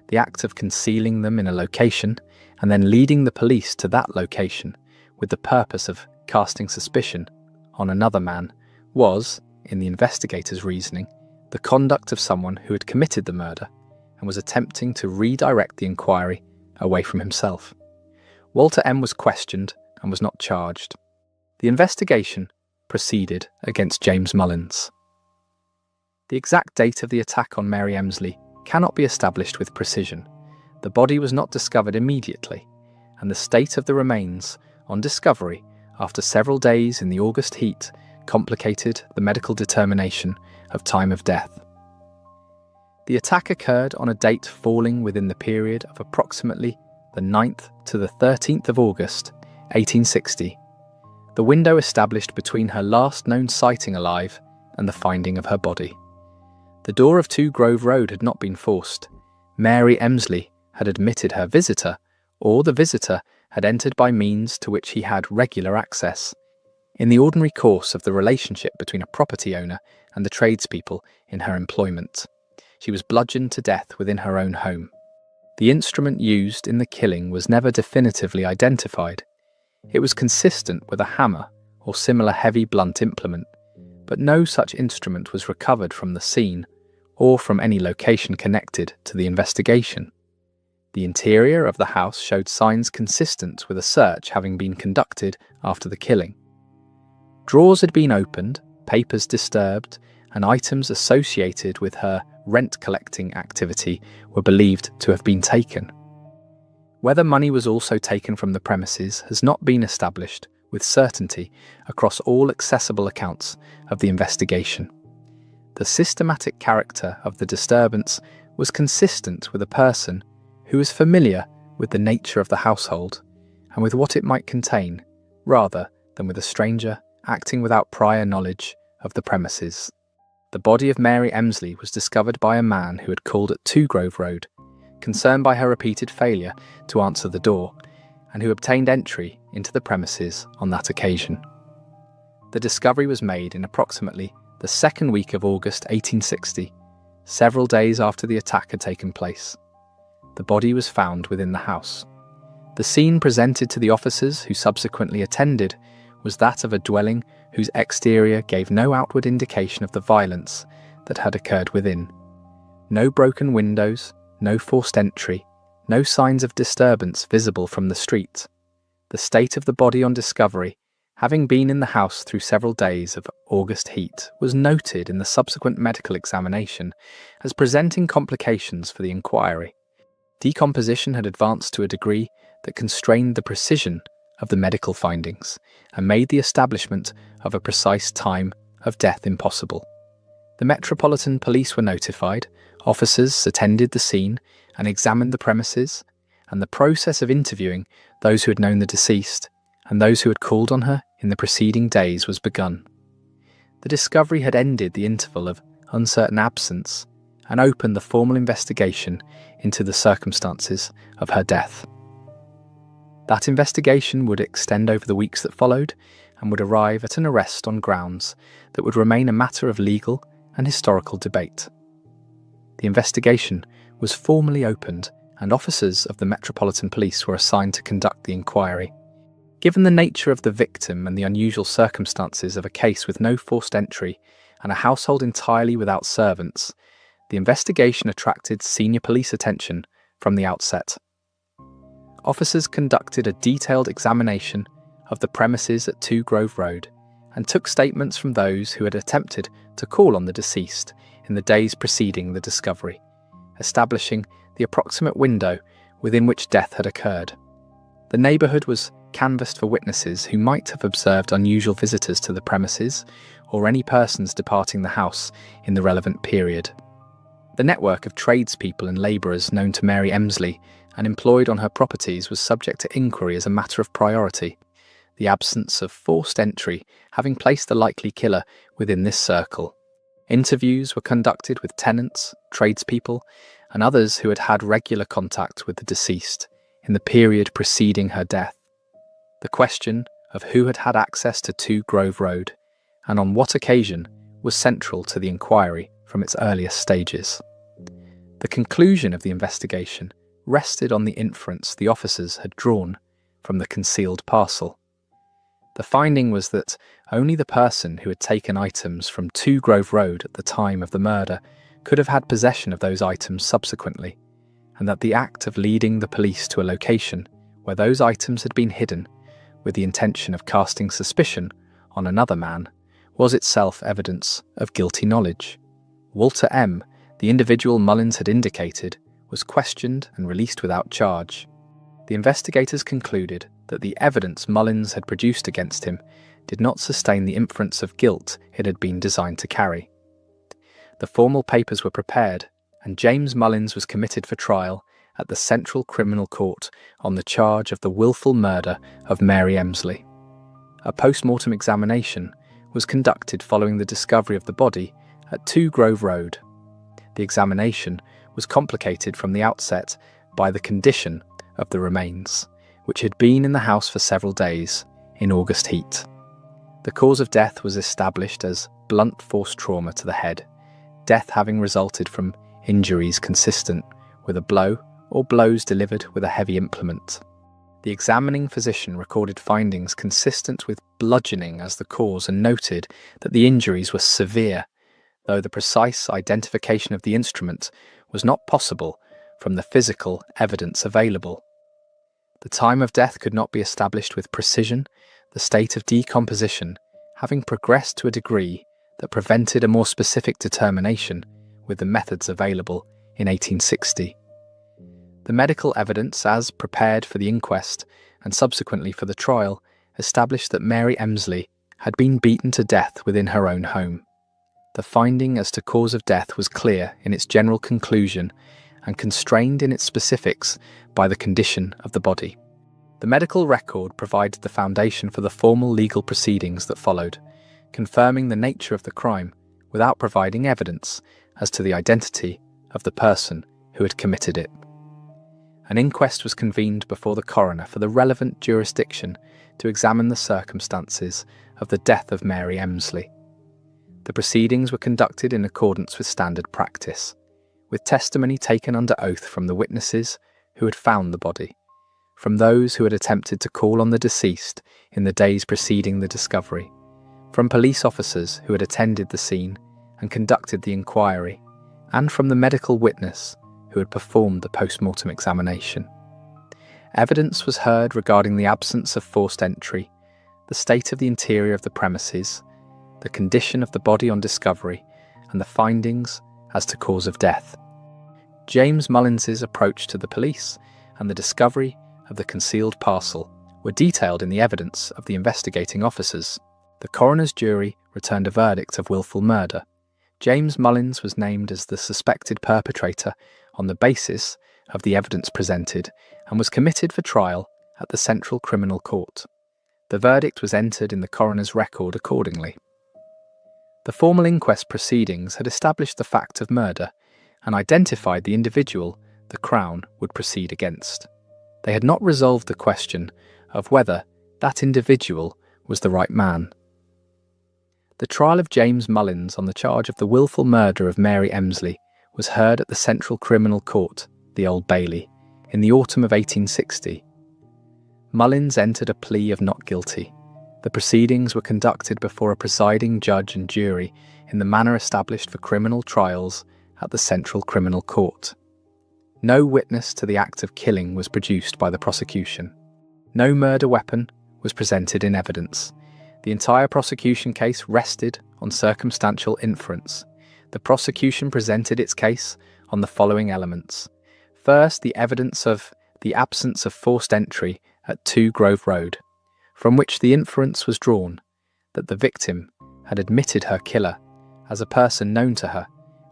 The act of concealing them in a location and then leading the police to that location with the purpose of casting suspicion on another man was, in the investigators' reasoning, the conduct of someone who had committed the murder and was attempting to redirect the inquiry away from himself. Walter M. was questioned and was not charged. The investigation proceeded against James Mullins. The exact date of the attack on Mary Emsley cannot be established with precision. The body was not discovered immediately, and the state of the remains, on discovery, after several days in the August heat, complicated the medical determination of time of death. The attack occurred on a date falling within the period of approximately the 9th to the 13th of August, 1860, the window established between her last known sighting alive and the finding of her body. The door of 2 Grove Road had not been forced. Mary Emsley had admitted her visitor, or the visitor had entered by means to which he had regular access, in the ordinary course of the relationship between a property owner and the tradespeople in her employment. She was bludgeoned to death within her own home. The instrument used in the killing was never definitively identified. It was consistent with a hammer or similar heavy blunt implement, but no such instrument was recovered from the scene or from any location connected to the investigation. The interior of the house showed signs consistent with a search having been conducted after the killing. Drawers had been opened, papers disturbed, and items associated with her rent-collecting activity were believed to have been taken. Whether money was also taken from the premises has not been established with certainty across all accessible accounts of the investigation. The systematic character of the disturbance was consistent with a person who was familiar with the nature of the household and with what it might contain, rather than with a stranger acting without prior knowledge of the premises. The body of Mary Emsley was discovered by a man who had called at 2 Grove Road, concerned by her repeated failure to answer the door, and who obtained entry into the premises on that occasion. The discovery was made in approximately the 2nd week of August 1860, several days after the attack had taken place. The body was found within the house. The scene presented to the officers who subsequently attended was that of a dwelling whose exterior gave no outward indication of the violence that had occurred within. No broken windows, no forced entry, no signs of disturbance visible from the street. The state of the body on discovery, having been in the house through several days of August heat, was noted in the subsequent medical examination as presenting complications for the inquiry. Decomposition had advanced to a degree that constrained the precision of the medical findings and made the establishment of a precise time of death impossible. The Metropolitan Police were notified, officers attended the scene and examined the premises, and the process of interviewing those who had known the deceased and those who had called on her in the preceding days was begun. The discovery had ended the interval of uncertain absence and opened the formal investigation into the circumstances of her death. That investigation would extend over the weeks that followed and would arrive at an arrest on grounds that would remain a matter of legal and historical debate. The investigation was formally opened and officers of the Metropolitan Police were assigned to conduct the inquiry. Given the nature of the victim and the unusual circumstances of a case with no forced entry and a household entirely without servants, the investigation attracted senior police attention from the outset. Officers conducted a detailed examination of the premises at 2 Grove Road and took statements from those who had attempted to call on the deceased in the days preceding the discovery, establishing the approximate window within which death had occurred. The neighbourhood was canvassed for witnesses who might have observed unusual visitors to the premises or any persons departing the house in the relevant period. The network of tradespeople and labourers known to Mary Emsley and employed on her properties was subject to inquiry as a matter of priority, the absence of forced entry having placed the likely killer within this circle. Interviews were conducted with tenants, tradespeople, and others who had had regular contact with the deceased in the period preceding her death. The question of who had had access to 2 Grove Road and on what occasion was central to the inquiry from its earliest stages. The conclusion of the investigation rested on the inference the officers had drawn from the concealed parcel. The finding was that only the person who had taken items from 2 Grove Road at the time of the murder could have had possession of those items subsequently, and that the act of leading the police to a location where those items had been hidden with the intention of casting suspicion on another man, was itself evidence of guilty knowledge. Walter M., the individual Mullins had indicated, was questioned and released without charge. The investigators concluded that the evidence Mullins had produced against him did not sustain the inference of guilt it had been designed to carry. The formal papers were prepared, and James Mullins was committed for trial at the Central Criminal Court on the charge of the willful murder of Mary Emslie. A post-mortem examination was conducted following the discovery of the body at 2 Grove Road. The examination was complicated from the outset by the condition of the remains, which had been in the house for several days in August heat. The cause of death was established as blunt force trauma to the head, death having resulted from injuries consistent with a blow or blows delivered with a heavy implement. The examining physician recorded findings consistent with bludgeoning as the cause and noted that the injuries were severe, though the precise identification of the instrument was not possible from the physical evidence available. The time of death could not be established with precision, the state of decomposition having progressed to a degree that prevented a more specific determination with the methods available in 1860. The medical evidence, as prepared for the inquest and subsequently for the trial, established that Mary Emslie had been beaten to death within her own home. The finding as to cause of death was clear in its general conclusion and constrained in its specifics by the condition of the body. The medical record provided the foundation for the formal legal proceedings that followed, confirming the nature of the crime without providing evidence as to the identity of the person who had committed it. An inquest was convened before the coroner for the relevant jurisdiction to examine the circumstances of the death of Mary Emslie. The proceedings were conducted in accordance with standard practice, with testimony taken under oath from the witnesses who had found the body, from those who had attempted to call on the deceased in the days preceding the discovery, from police officers who had attended the scene and conducted the inquiry, and from the medical witness who had performed the post-mortem examination. Evidence was heard regarding the absence of forced entry, the state of the interior of the premises, the condition of the body on discovery, and the findings as to cause of death. James Mullins's approach to the police and the discovery of the concealed parcel were detailed in the evidence of the investigating officers. The coroner's jury returned a verdict of willful murder. James Mullins was named as the suspected perpetrator on the basis of the evidence presented and was committed for trial at the Central Criminal Court. The verdict was entered in the coroner's record accordingly. The formal inquest proceedings had established the fact of murder and identified the individual the Crown would proceed against. They had not resolved the question of whether that individual was the right man. The trial of James Mullins on the charge of the willful murder of Mary Emslie was heard at the Central Criminal Court, the Old Bailey, in the autumn of 1860. Mullins entered a plea of not guilty. The proceedings were conducted before a presiding judge and jury in the manner established for criminal trials at the Central Criminal Court. No witness to the act of killing was produced by the prosecution. No murder weapon was presented in evidence. The entire prosecution case rested on circumstantial inference. The prosecution presented its case on the following elements. First, the evidence of the absence of forced entry at 2 Grove Road, from which the inference was drawn that the victim had admitted her killer as a person known to her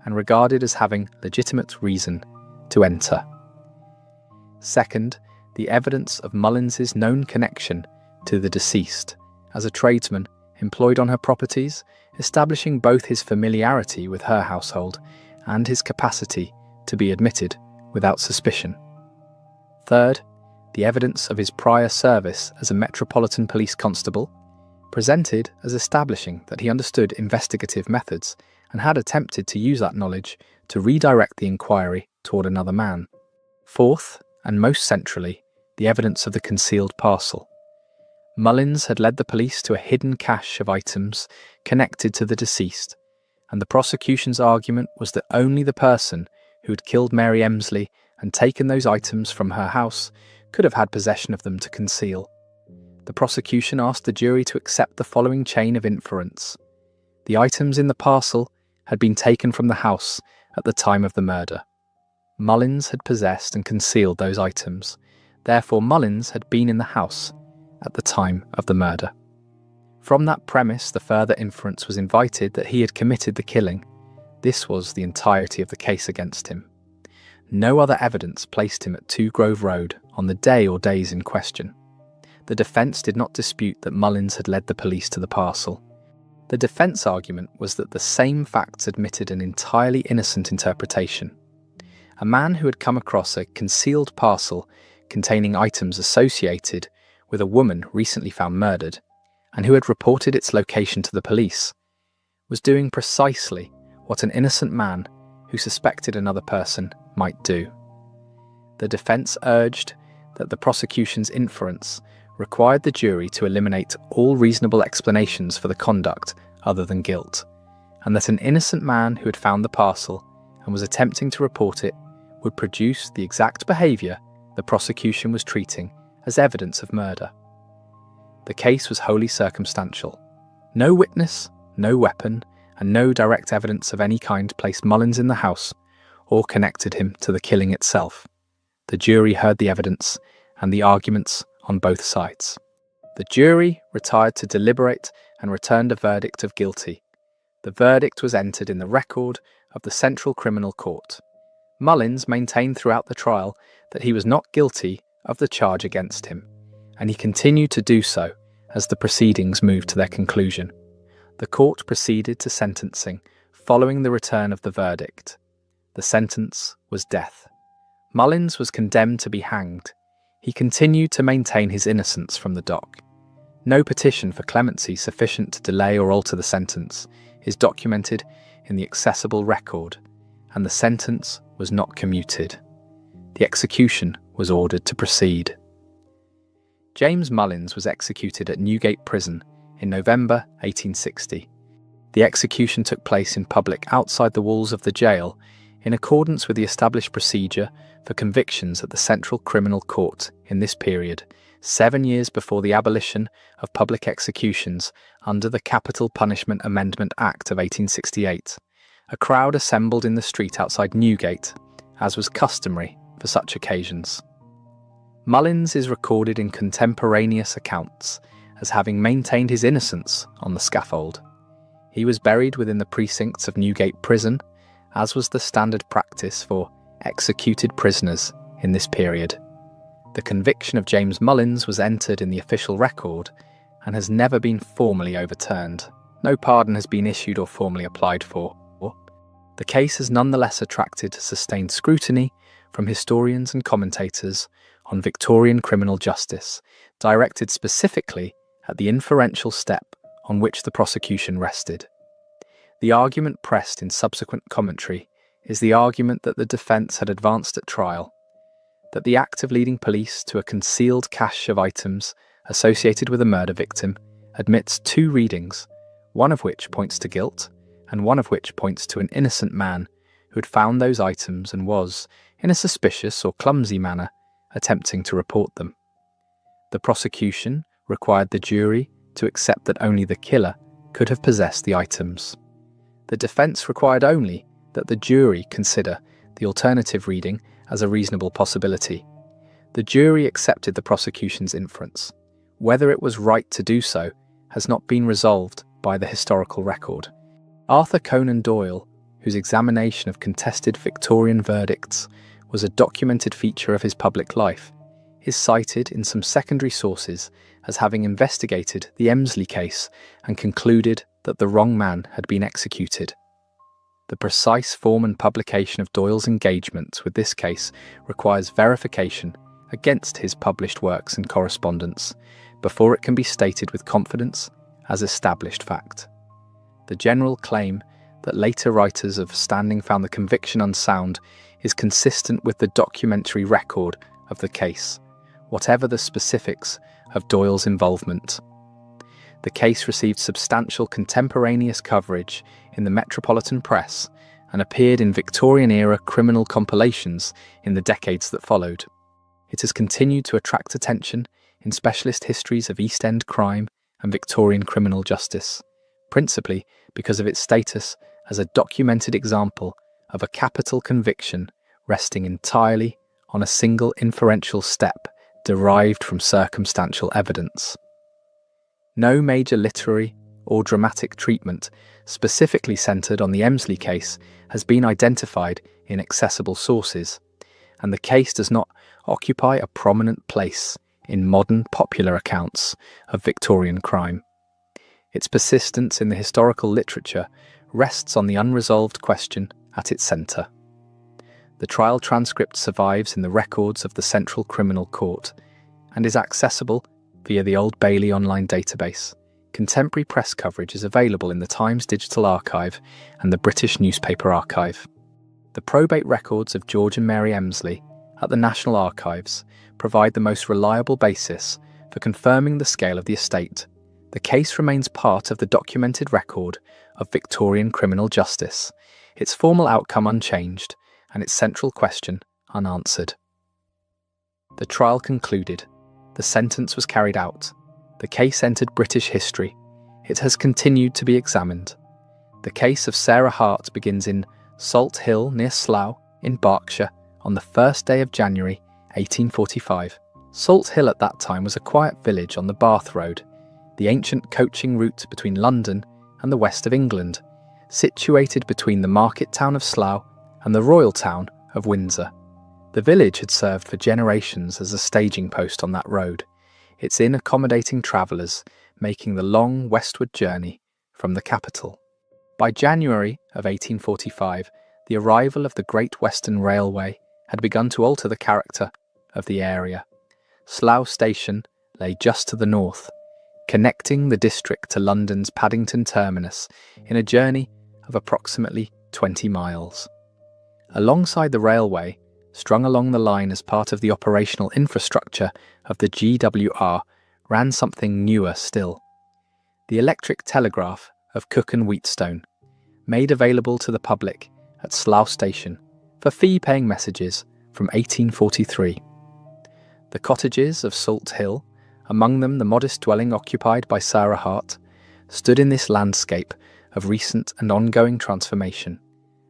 and regarded as having legitimate reason to enter. Second, the evidence of Mullins's known connection to the deceased as a tradesman employed on her properties, establishing both his familiarity with her household and his capacity to be admitted without suspicion. Third, the evidence of his prior service as a Metropolitan Police Constable, presented as establishing that he understood investigative methods and had attempted to use that knowledge to redirect the inquiry toward another man. Fourth, and most centrally, the evidence of the concealed parcel. Mullins had led the police to a hidden cache of items connected to the deceased, and the prosecution's argument was that only the person who had killed Mary Emslie and taken those items from her house could have had possession of them to conceal. The prosecution asked the jury to accept the following chain of inference. The items in the parcel had been taken from the house at the time of the murder. Mullins had possessed and concealed those items. Therefore, Mullins had been in the house at the time of the murder. From that premise, the further inference was invited that he had committed the killing. This was the entirety of the case against him. No other evidence placed him at 2 Grove Road on the day or days in question. The defence did not dispute that Mullins had led the police to the parcel. The defence argument was that the same facts admitted an entirely innocent interpretation. A man who had come across a concealed parcel containing items associated with a woman recently found murdered, and who had reported its location to the police, was doing precisely what an innocent man who suspected another person might do. The defence urged that the prosecution's inference required the jury to eliminate all reasonable explanations for the conduct other than guilt, and that an innocent man who had found the parcel and was attempting to report it would produce the exact behaviour the prosecution was treating as evidence of murder. The case was wholly circumstantial. No witness, no weapon, and no direct evidence of any kind placed Mullins in the house or connected him to the killing itself. The jury heard the evidence and the arguments on both sides. The jury retired to deliberate and returned a verdict of guilty. The verdict was entered in the record of the Central Criminal Court. Mullins maintained throughout the trial that he was not guilty of the charge against him, and he continued to do so as the proceedings moved to their conclusion. The court proceeded to sentencing following the return of the verdict. The sentence was death. Mullins was condemned to be hanged. He continued to maintain his innocence from the dock. No petition for clemency sufficient to delay or alter the sentence is documented in the accessible record, and the sentence was not commuted. The execution was ordered to proceed. James Mullins was executed at Newgate Prison in November 1860. The execution took place in public outside the walls of the jail in accordance with the established procedure for convictions at the Central Criminal Court in this period, 7 years before the abolition of public executions under the Capital Punishment Amendment Act of 1868. A crowd assembled in the street outside Newgate, as was customary for such occasions. Mullins is recorded in contemporaneous accounts as having maintained his innocence on the scaffold. He was buried within the precincts of Newgate Prison, as was the standard practice for executed prisoners in this period. The conviction of James Mullins was entered in the official record and has never been formally overturned. No pardon has been issued or formally applied for. The case has nonetheless attracted sustained scrutiny from historians and commentators on Victorian criminal justice, directed specifically at the inferential step on which the prosecution rested. The argument pressed in subsequent commentary is the argument that the defence had advanced at trial, that the act of leading police to a concealed cache of items associated with a murder victim admits 2 readings, one of which points to guilt, and one of which points to an innocent man who had found those items and was, in a suspicious or clumsy manner, attempting to report them. The prosecution required the jury to accept that only the killer could have possessed the items. The defence required only that the jury consider the alternative reading as a reasonable possibility. The jury accepted the prosecution's inference. Whether it was right to do so has not been resolved by the historical record. Arthur Conan Doyle, whose examination of contested Victorian verdicts was a documented feature of his public life, is cited in some secondary sources as having investigated the Emslie case and concluded that the wrong man had been executed. The precise form and publication of Doyle's engagements with this case requires verification against his published works and correspondence before it can be stated with confidence as established fact. The general claim that later writers of standing found the conviction unsound is consistent with the documentary record of the case, whatever the specifics of Doyle's involvement. The case received substantial contemporaneous coverage in the metropolitan press and appeared in Victorian-era criminal compilations in the decades that followed. it has continued to attract attention in specialist histories of East End crime and Victorian criminal justice, principally because of its status as a documented example of a capital conviction resting entirely on a single inferential step derived from circumstantial evidence. No major literary or dramatic treatment specifically centred on the Emslie case has been identified in accessible sources, and the case does not occupy a prominent place in modern popular accounts of Victorian crime. Its persistence in the historical literature rests on the unresolved question at its centre. The trial transcript survives in the records of the Central Criminal Court and is accessible via the Old Bailey online database. Contemporary press coverage is available in the Times Digital Archive and the British Newspaper Archive. The probate records of George and Mary Emslie at the National Archives provide the most reliable basis for confirming the scale of the estate. The case remains part of the documented record of Victorian criminal justice, its formal outcome unchanged and its central question unanswered. The trial concluded. The sentence was carried out. The case entered British history. It has continued to be examined. The case of Sarah Hart begins in Salt Hill near Slough in Berkshire on the 1st day of January 1845. Salt Hill at that time was a quiet village on the Bath Road, the ancient coaching route between London and the west of England, situated between the market town of Slough and the royal town of Windsor. The village had served for generations as a staging post on that road, its inn accommodating travellers making the long westward journey from the capital. By January of 1845, the arrival of the Great Western Railway had begun to alter the character of the area. Slough Station lay just to the north, connecting the district to London's Paddington terminus in a journey of approximately 20 miles. Alongside the railway, strung along the line as part of the operational infrastructure of the GWR, ran something newer still. The electric telegraph of Cook and Wheatstone, made available to the public at Slough Station for fee-paying messages from 1843. The cottages of Salt Hill, among them the modest dwelling occupied by Sarah Hart, stood in this landscape of recent and ongoing transformation,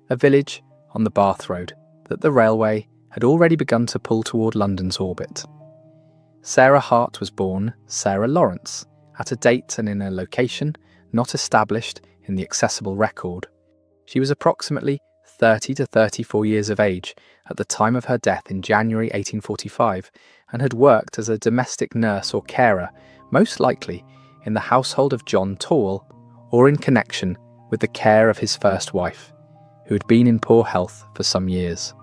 a village on the Bath Road that the railway had already begun to pull toward London's orbit. Sarah Hart was born Sarah Lawrence at a date and in a location not established in the accessible record. She was approximately 30 to 34 years of age at the time of her death in January 1845 and had worked as a domestic nurse or carer, most likely in the household of John Tawell or in connection with the care of his first wife, who had been in poor health for some years.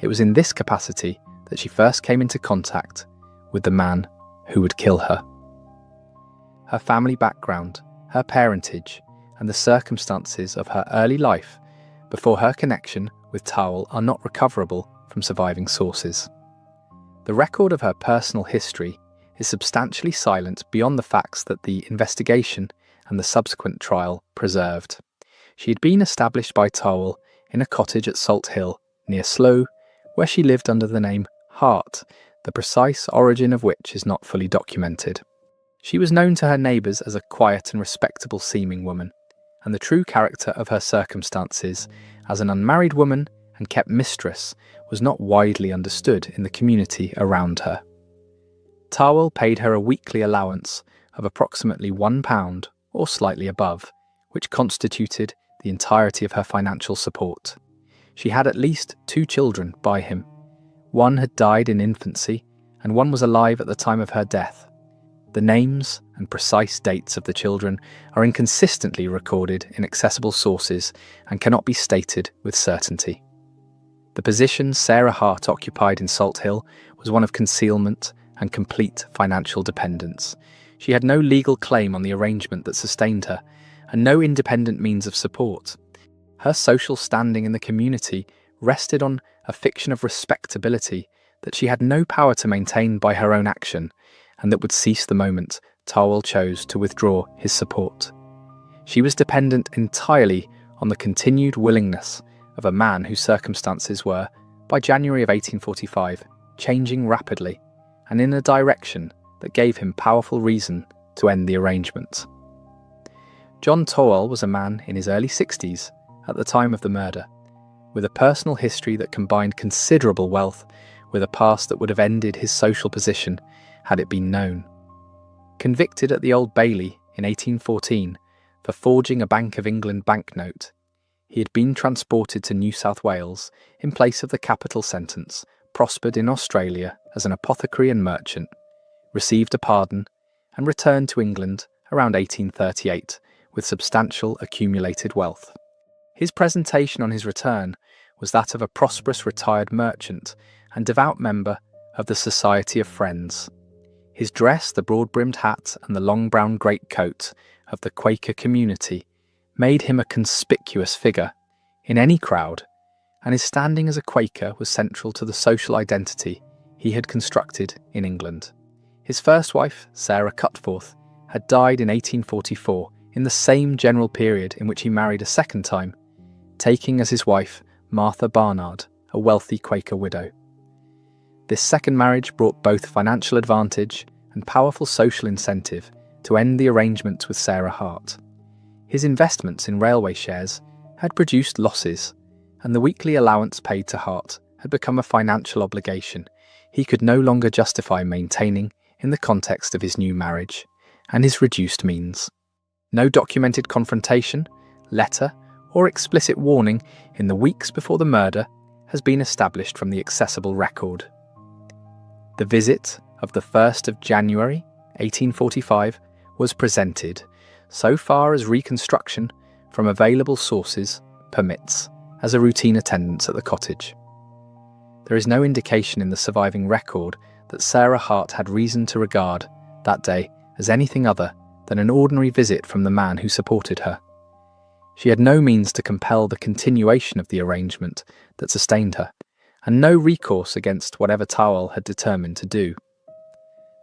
It was in this capacity that she first came into contact with the man who would kill her. Her family background, her parentage, and the circumstances of her early life before her connection with Tawell are not recoverable from surviving sources. The record of her personal history is substantially silent beyond the facts that the investigation and the subsequent trial preserved. She had been established by Tawell in a cottage at Salt Hill near Slough, where she lived under the name Hart, the precise origin of which is not fully documented. She was known to her neighbours as a quiet and respectable seeming woman, and the true character of her circumstances as an unmarried woman and kept mistress was not widely understood in the community around her. Tawell paid her a weekly allowance of approximately £1 or slightly above, which constituted the entirety of her financial support. She had at least 2 children by him. One had died in infancy, and one was alive at the time of her death. The names and precise dates of the children are inconsistently recorded in accessible sources and cannot be stated with certainty. The position Sarah Hart occupied in Salt Hill was one of concealment and complete financial dependence. She had no legal claim on the arrangement that sustained her, and no independent means of support. Her social standing in the community rested on a fiction of respectability that she had no power to maintain by her own action, and that would cease the moment Tawell chose to withdraw his support. She was dependent entirely on the continued willingness of a man whose circumstances were, by January of 1845, changing rapidly and in a direction that gave him powerful reason to end the arrangement. John Towell was a man in his early 60s at the time of the murder, with a personal history that combined considerable wealth with a past that would have ended his social position had it been known. Convicted at the Old Bailey in 1814 for forging a Bank of England banknote, he had been transported to New South Wales in place of the capital sentence, prospered in Australia as an apothecary and merchant, received a pardon, and returned to England around 1838 with substantial accumulated wealth. His presentation on his return was that of a prosperous retired merchant and devout member of the Society of Friends. His dress, the broad-brimmed hat and the long brown greatcoat of the Quaker community, made him a conspicuous figure in any crowd, and his standing as a Quaker was central to the social identity he had constructed in England. His first wife, Sarah Cutforth, had died in 1844 in the same general period in which he married a second time, taking as his wife Martha Barnard, a wealthy Quaker widow. This second marriage brought both financial advantage and powerful social incentive to end the arrangement with Sarah Hart. His investments in railway shares had produced losses, and the weekly allowance paid to Hart had become a financial obligation he could no longer justify maintaining in the context of his new marriage and his reduced means. No documented confrontation, letter, or explicit warning in the weeks before the murder has been established from the accessible record. The visit of the 1st of January, 1845, was presented, so far as reconstruction from available sources permits, as a routine attendance at the cottage. There is no indication in the surviving record that Sarah Hart had reason to regard that day as anything other than an ordinary visit from the man who supported her. She had no means to compel the continuation of the arrangement that sustained her, and no recourse against whatever Towell had determined to do.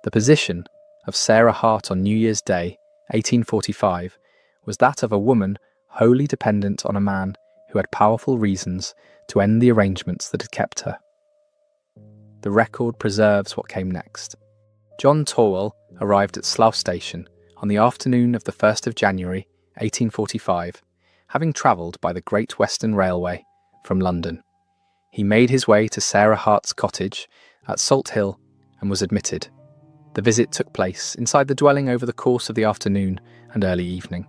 The position of Sarah Hart on New Year's Day, 1845, was that of a woman wholly dependent on a man who had powerful reasons to end the arrangements that had kept her. The record preserves what came next. John Towell arrived at Slough Station on the afternoon of the 1st of January, 1845, having travelled by the Great Western Railway from London. He made his way to Sarah Hart's cottage at Salt Hill and was admitted. The visit took place inside the dwelling over the course of the afternoon and early evening.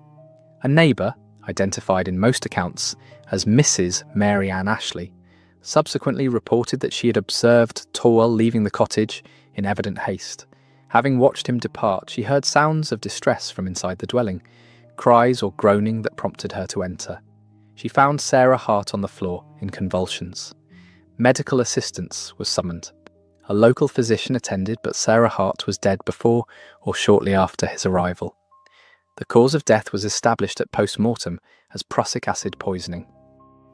A neighbour, identified in most accounts as Mrs. Mary Ann Ashley, subsequently reported that she had observed Towell leaving the cottage in evident haste. Having watched him depart, she heard sounds of distress from inside the dwelling, cries or groaning that prompted her to enter. She found Sarah Hart on the floor in convulsions. Medical assistance was summoned. A local physician attended, but Sarah Hart was dead before or shortly after his arrival. The cause of death was established at post-mortem as prussic acid poisoning.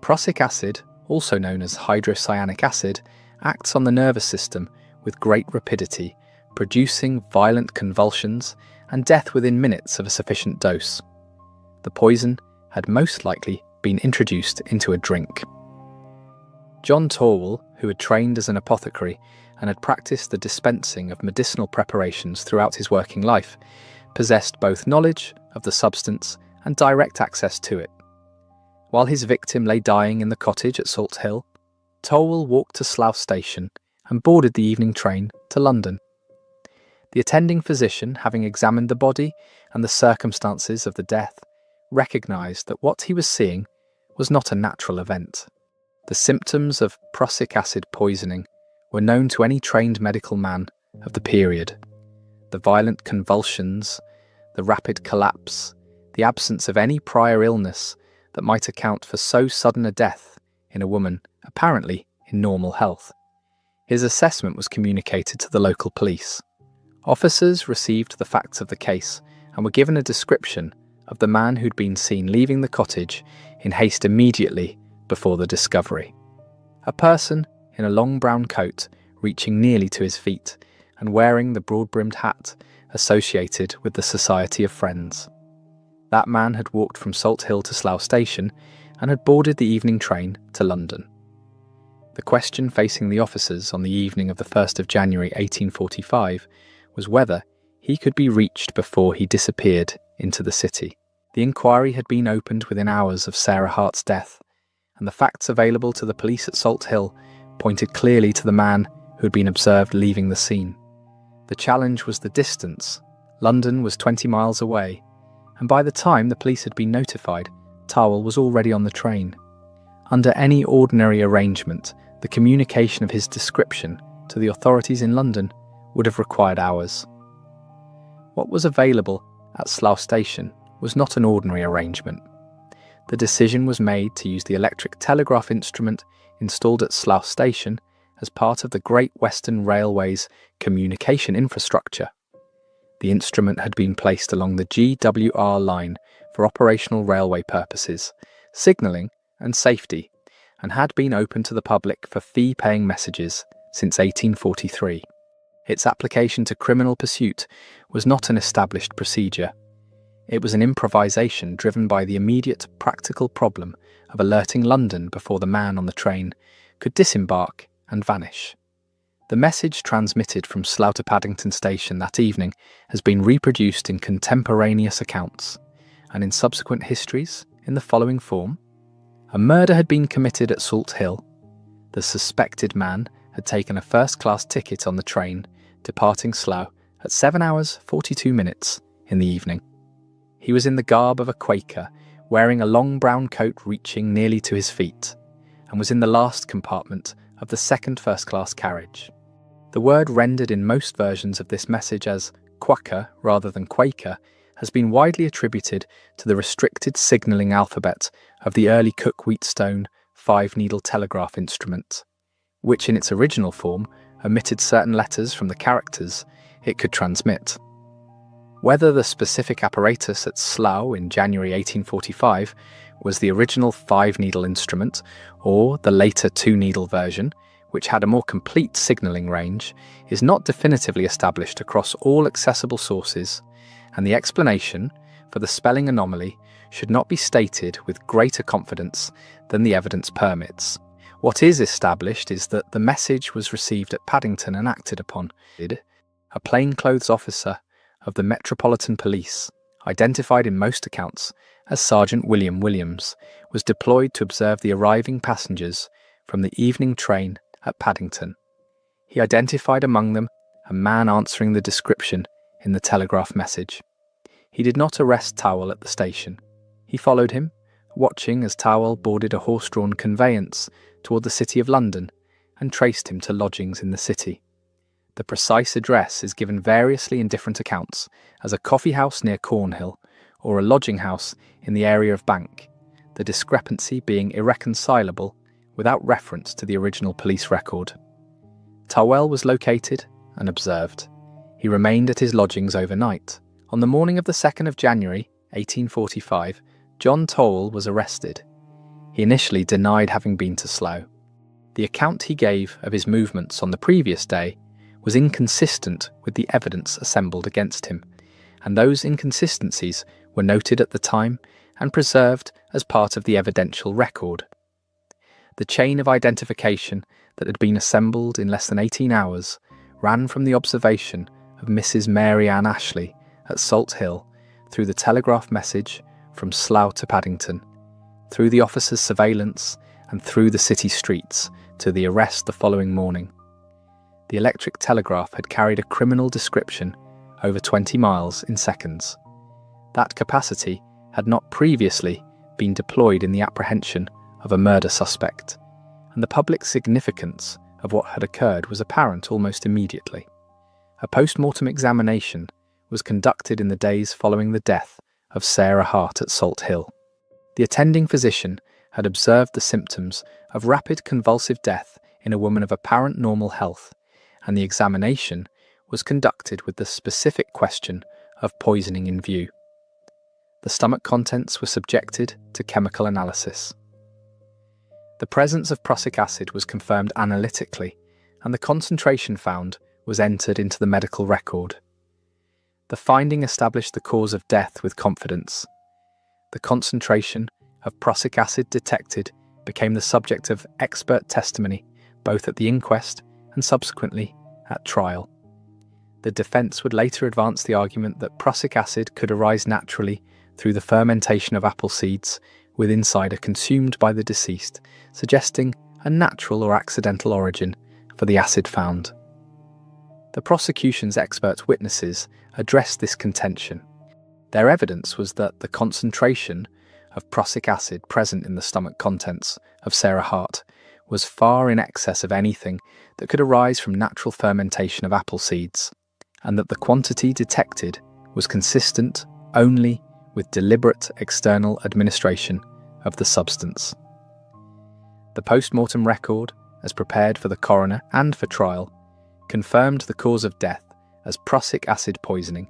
Prussic acid, also known as hydrocyanic acid, acts on the nervous system with great rapidity, producing violent convulsions and death within minutes of a sufficient dose. The poison had most likely been introduced into a drink. John Towell, who had trained as an apothecary and had practiced the dispensing of medicinal preparations throughout his working life, possessed both knowledge of the substance and direct access to it. While his victim lay dying in the cottage at Salt Hill, Towell walked to Slough Station and boarded the evening train to London. The attending physician, having examined the body and the circumstances of the death, recognised that what he was seeing was not a natural event. The symptoms of prussic acid poisoning were known to any trained medical man of the period. The violent convulsions, the rapid collapse, the absence of any prior illness that might account for so sudden a death in a woman apparently in normal health. His assessment was communicated to the local police. Officers received the facts of the case and were given a description of the man who'd been seen leaving the cottage in haste immediately before the discovery. A person in a long brown coat reaching nearly to his feet and wearing the broad-brimmed hat associated with the Society of Friends. That man had walked from Salt Hill to Slough Station and had boarded the evening train to London. The question facing the officers on the evening of the 1st of January 1845 was whether he could be reached before he disappeared into the city. The inquiry had been opened within hours of Sarah Hart's death, and the facts available to the police at Salt Hill pointed clearly to the man who had been observed leaving the scene. The challenge was the distance. London was 20 miles away, and by the time the police had been notified, Towell was already on the train. Under any ordinary arrangement, the communication of his description to the authorities in London would have required hours. What was available at Slough Station was not an ordinary arrangement. The decision was made to use the electric telegraph instrument installed at Slough Station as part of the Great Western Railway's communication infrastructure. The instrument had been placed along the GWR line for operational railway purposes, signalling and safety, and had been open to the public for fee-paying messages since 1843. Its application to criminal pursuit was not an established procedure. It was an improvisation driven by the immediate practical problem of alerting London before the man on the train could disembark and vanish. The message transmitted from Slough to Paddington Station that evening has been reproduced in contemporaneous accounts, and in subsequent histories in the following form. A murder had been committed at Salt Hill. The suspected man had taken a first-class ticket on the train departing Slough at 7 hours 42 minutes in the evening. He was in the garb of a Quaker, wearing a long brown coat reaching nearly to his feet, and was in the last compartment of the second first-class carriage. The word rendered in most versions of this message as Quaker rather than Quaker has been widely attributed to the restricted signalling alphabet of the early Cook-Wheatstone 5-needle telegraph instrument, which in its original form omitted certain letters from the characters it could transmit. Whether the specific apparatus at Slough in January 1845 was the original 5-needle instrument or the later 2-needle version, which had a more complete signalling range, is not definitively established across all accessible sources, and the explanation for the spelling anomaly should not be stated with greater confidence than the evidence permits. What is established is that the message was received at Paddington and acted upon. A plainclothes officer of the Metropolitan Police, identified in most accounts as Sergeant William Williams, was deployed to observe the arriving passengers from the evening train at Paddington. He identified among them a man answering the description in the telegraph message. He did not arrest Towell at the station. He followed him, watching as Towell boarded a horse-drawn conveyance toward the City of London and traced him to lodgings in the city. The precise address is given variously in different accounts as a coffee house near Cornhill or a lodging house in the area of Bank, the discrepancy being irreconcilable without reference to the original police record. Towell was located and observed. He remained at his lodgings overnight. On the morning of the 2nd of January, 1845, John Towell was arrested. He initially denied having been to Slough. The account he gave of his movements on the previous day was inconsistent with the evidence assembled against him, and those inconsistencies were noted at the time and preserved as part of the evidential record. The chain of identification that had been assembled in less than 18 hours ran from the observation of Mrs. Mary Ann Ashley at Salt Hill through the telegraph message from Slough to Paddington, through the officer's surveillance and through the city streets to the arrest the following morning. The electric telegraph had carried a criminal description over 20 miles in seconds. That capacity had not previously been deployed in the apprehension of a murder suspect, and the public significance of what had occurred was apparent almost immediately. A post-mortem examination was conducted in the days following the death of Sarah Hart at Salt Hill. The attending physician had observed the symptoms of rapid convulsive death in a woman of apparent normal health, and the examination was conducted with the specific question of poisoning in view. The stomach contents were subjected to chemical analysis. The presence of prussic acid was confirmed analytically, and the concentration found was entered into the medical record. The finding established the cause of death with confidence. The concentration of prussic acid detected became the subject of expert testimony both at the inquest and subsequently at trial. The defence would later advance the argument that prussic acid could arise naturally through the fermentation of apple seeds within cider consumed by the deceased, suggesting a natural or accidental origin for the acid found. The prosecution's expert witnesses addressed this contention. Their evidence was that the concentration of prussic acid present in the stomach contents of Sarah Hart was far in excess of anything that could arise from natural fermentation of apple seeds, and that the quantity detected was consistent only with deliberate external administration of the substance. The post-mortem record, as prepared for the coroner and for trial, confirmed the cause of death as prussic acid poisoning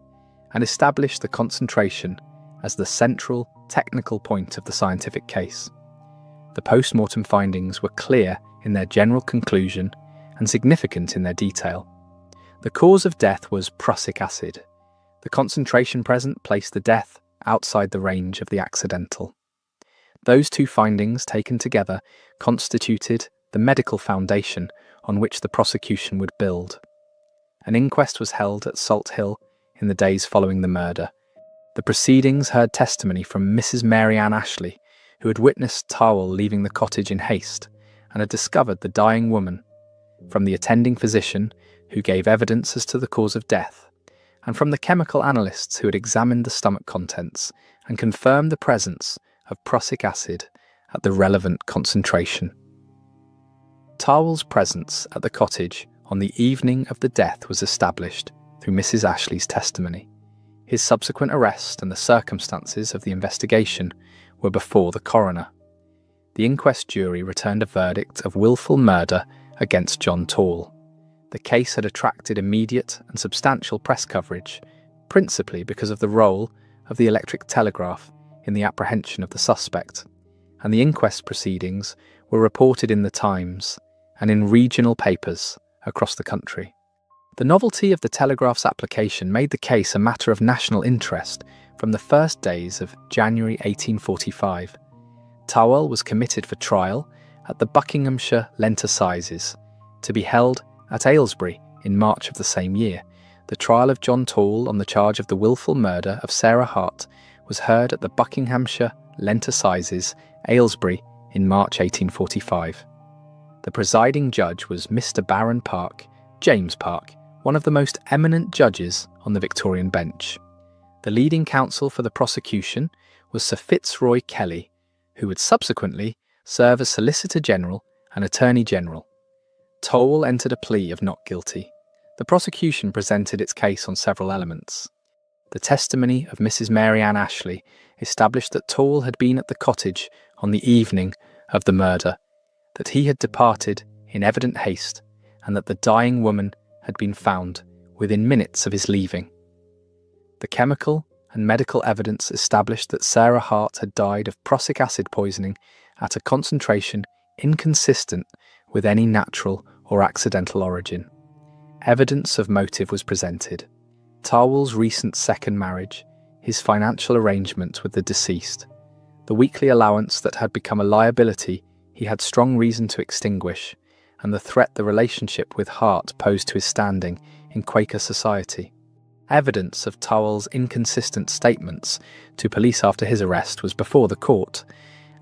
and established the concentration as the central technical point of the scientific case. The post-mortem findings were clear in their general conclusion and significant in their detail. The cause of death was prussic acid. The concentration present placed the death outside the range of the accidental. Those two findings taken together constituted the medical foundation on which the prosecution would build. An inquest was held at Salt Hill in the days following the murder. The proceedings heard testimony from Mrs. Mary Ann Ashley, who had witnessed Towell leaving the cottage in haste and had discovered the dying woman, from the attending physician who gave evidence as to the cause of death, and from the chemical analysts who had examined the stomach contents and confirmed the presence of prussic acid at the relevant concentration. Towell's presence at the cottage on the evening of the death was established through Mrs. Ashley's testimony. His subsequent arrest and the circumstances of the investigation were before the coroner. The inquest jury returned a verdict of willful murder against John Tall. The case had attracted immediate and substantial press coverage, principally because of the role of the electric telegraph in the apprehension of the suspect, and the inquest proceedings were reported in the Times and in regional papers across the country. The novelty of the telegraph's application made the case a matter of national interest from the first days of January 1845. Towell was committed for trial at the Buckinghamshire Lent Assizes, to be held at Aylesbury in March of the same year. The trial of John Tall on the charge of the willful murder of Sarah Hart was heard at the Buckinghamshire Lent Assizes, Aylesbury, in March 1845. The presiding judge was Mr. Baron Park, James Park, one of the most eminent judges on the Victorian bench. The leading counsel for the prosecution was Sir Fitzroy Kelly, who would subsequently serve as Solicitor General and Attorney General. Towell entered a plea of not guilty. The prosecution presented its case on several elements. The testimony of Mrs. Mary Ann Ashley established that Towell had been at the cottage on the evening of the murder, that he had departed in evident haste, and that the dying woman had been found within minutes of his leaving. The chemical and medical evidence established that Sarah Hart had died of prussic acid poisoning at a concentration inconsistent with any natural or accidental origin. Evidence of motive was presented. Towell's recent second marriage, his financial arrangement with the deceased, the weekly allowance that had become a liability he had strong reason to extinguish, and the threat the relationship with Hart posed to his standing in Quaker society. Evidence of Towell's inconsistent statements to police after his arrest was before the court,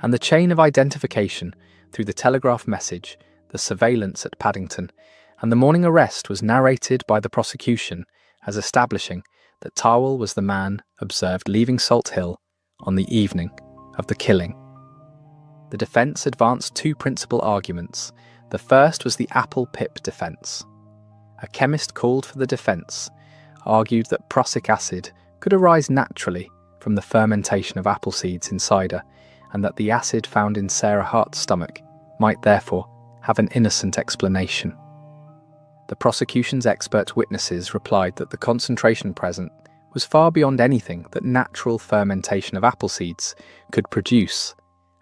and the chain of identification through the telegraph message, the surveillance at Paddington, and the morning arrest was narrated by the prosecution as establishing that Towell was the man observed leaving Salt Hill on the evening of the killing. The defence advanced two principal arguments. The first was the apple pip defence. A chemist called for the defence argued that prussic acid could arise naturally from the fermentation of apple seeds in cider, and that the acid found in Sarah Hart's stomach might therefore have an innocent explanation. The prosecution's expert witnesses replied that the concentration present was far beyond anything that natural fermentation of apple seeds could produce,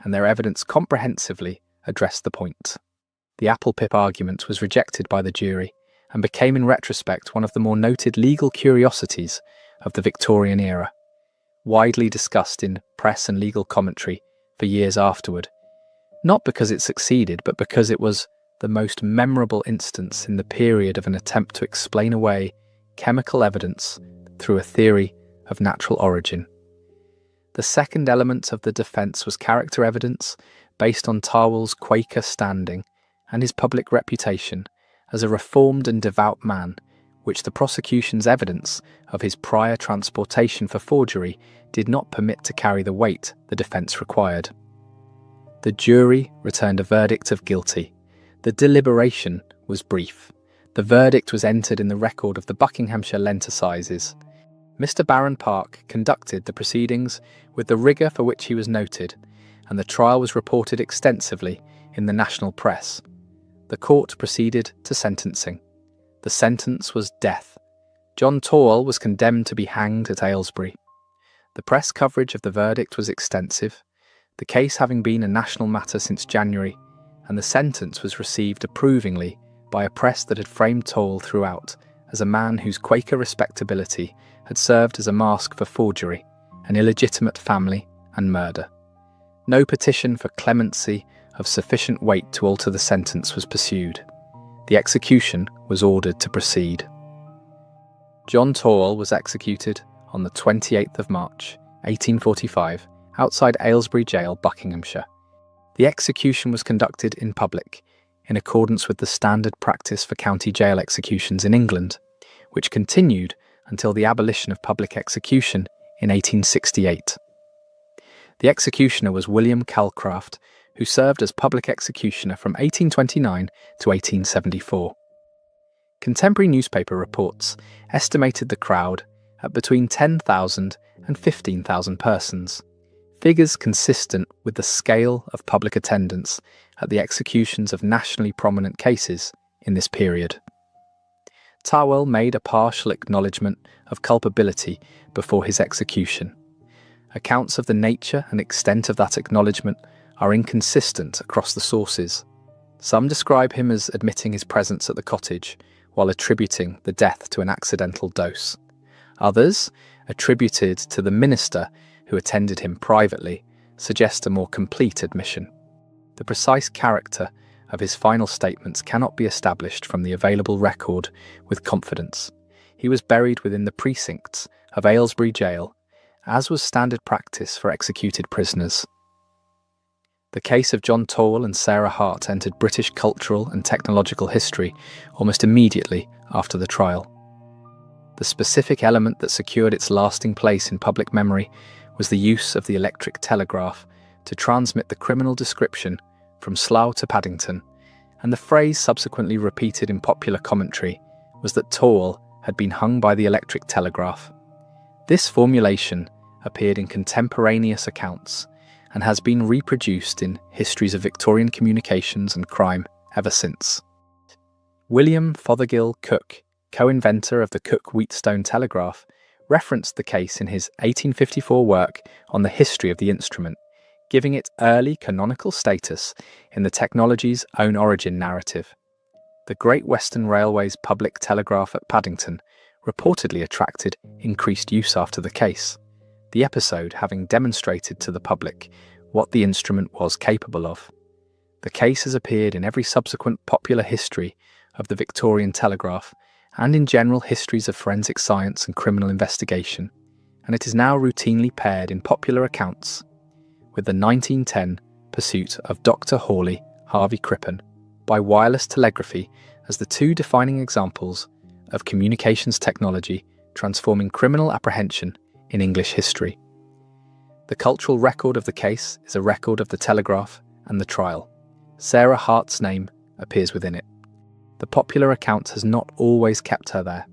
and their evidence comprehensively addressed the point. The apple pip argument was rejected by the jury and became in retrospect one of the more noted legal curiosities of the Victorian era, widely discussed in press and legal commentary for years afterward, not because it succeeded but because it was the most memorable instance in the period of an attempt to explain away chemical evidence through a theory of natural origin. The second element of the defence was character evidence based on Tarwell's Quaker standing and his public reputation as a reformed and devout man, which the prosecution's evidence of his prior transportation for forgery did not permit to carry the weight the defence required. The jury returned a verdict of guilty. The deliberation was brief. The verdict was entered in the record of the Buckinghamshire Lent Assizes. Mr. Baron Park conducted the proceedings with the rigour for which he was noted, and the trial was reported extensively in the national press. The court proceeded to sentencing. The sentence was death. John Torwell was condemned to be hanged at Aylesbury. The press coverage of the verdict was extensive, the case having been a national matter since January, and the sentence was received approvingly by a press that had framed Torwell throughout as a man whose Quaker respectability had served as a mask for forgery, an illegitimate family, and murder. No petition for clemency of sufficient weight to alter the sentence was pursued. The execution was ordered to proceed. John Torwell was executed on the 28th of March, 1845, outside Aylesbury Jail, Buckinghamshire. The execution was conducted in public, in accordance with the standard practice for county jail executions in England, which continued until the abolition of public execution in 1868. The executioner was William Calcraft, who served as public executioner from 1829 to 1874. Contemporary newspaper reports estimated the crowd at between 10,000 and 15,000 persons, figures consistent with the scale of public attendance at the executions of nationally prominent cases in this period. Tarwell made a partial acknowledgement of culpability before his execution. Accounts of the nature and extent of that acknowledgement are inconsistent across the sources. Some describe him as admitting his presence at the cottage, while attributing the death to an accidental dose. Others, attributed to the minister who attended him privately, suggest a more complete admission. The precise character of his final statements cannot be established from the available record with confidence. He was buried within the precincts of Aylesbury Jail, as was standard practice for executed prisoners. The case of John Torwell and Sarah Hart entered British cultural and technological history almost immediately after the trial. The specific element that secured its lasting place in public memory was the use of the electric telegraph to transmit the criminal description from Slough to Paddington, and the phrase subsequently repeated in popular commentary was that Torwell had been hung by the electric telegraph. This formulation appeared in contemporaneous accounts and has been reproduced in histories of Victorian communications and crime ever since. William Fothergill Cooke, co-inventor of the Cooke-Wheatstone telegraph, referenced the case in his 1854 work on the history of the instrument, giving it early canonical status in the technology's own origin narrative. The Great Western Railway's public telegraph at Paddington reportedly attracted increased use after the case, the episode having demonstrated to the public what the instrument was capable of. The case has appeared in every subsequent popular history of the Victorian telegraph and in general histories of forensic science and criminal investigation, and it is now routinely paired in popular accounts with the 1910 pursuit of Dr. Hawley Harvey Crippen by wireless telegraphy as the two defining examples of communications technology transforming criminal apprehension in English history. The cultural record of the case is a record of the telegraph and the trial. Sarah Hart's name appears within it. The popular account has not always kept her there.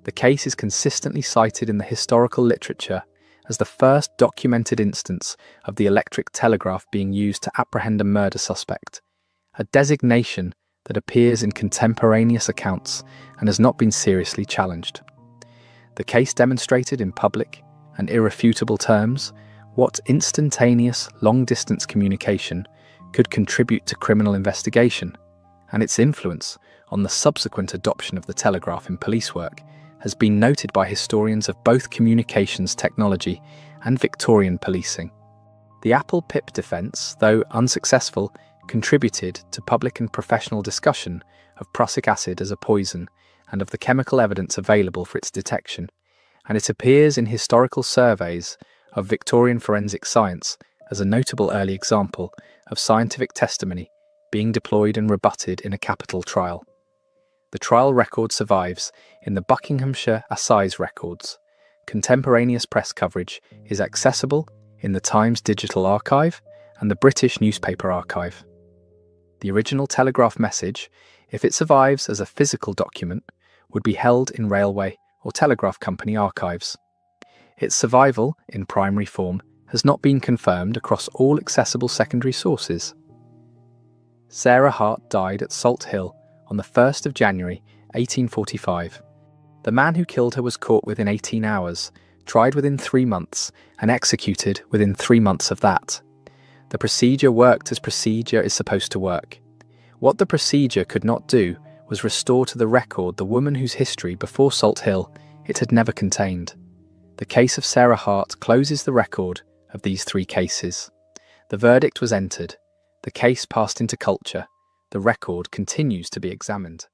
The case is consistently cited in the historical literature as the first documented instance of the electric telegraph being used to apprehend a murder suspect, a designation that appears in contemporaneous accounts and has not been seriously challenged. The case demonstrated in public and irrefutable terms what instantaneous long-distance communication could contribute to criminal investigation, and its influence on the subsequent adoption of the telegraph in police work has been noted by historians of both communications technology and Victorian policing. The apple pip defence, though unsuccessful, contributed to public and professional discussion of prussic acid as a poison and of the chemical evidence available for its detection, and it appears in historical surveys of Victorian forensic science as a notable early example of scientific testimony being deployed and rebutted in a capital trial. The trial record survives in the Buckinghamshire Assize Records. Contemporaneous press coverage is accessible in the Times Digital Archive and the British Newspaper Archive. The original telegraph message, if it survives as a physical document, would be held in railway or telegraph company archives. Its survival, in primary form, has not been confirmed across all accessible secondary sources. Sarah Hart died at Salt Hill on the 1st of January 1845. The man who killed her was caught within 18 hours, tried within 3 months, and executed within 3 months of that. The procedure worked as procedure is supposed to work. What the procedure could not do was restore to the record the woman whose history before Salt Hill it had never contained. The case of Sarah Hart closes the record of these 3 cases. The verdict was entered. The case passed into culture. The record continues to be examined.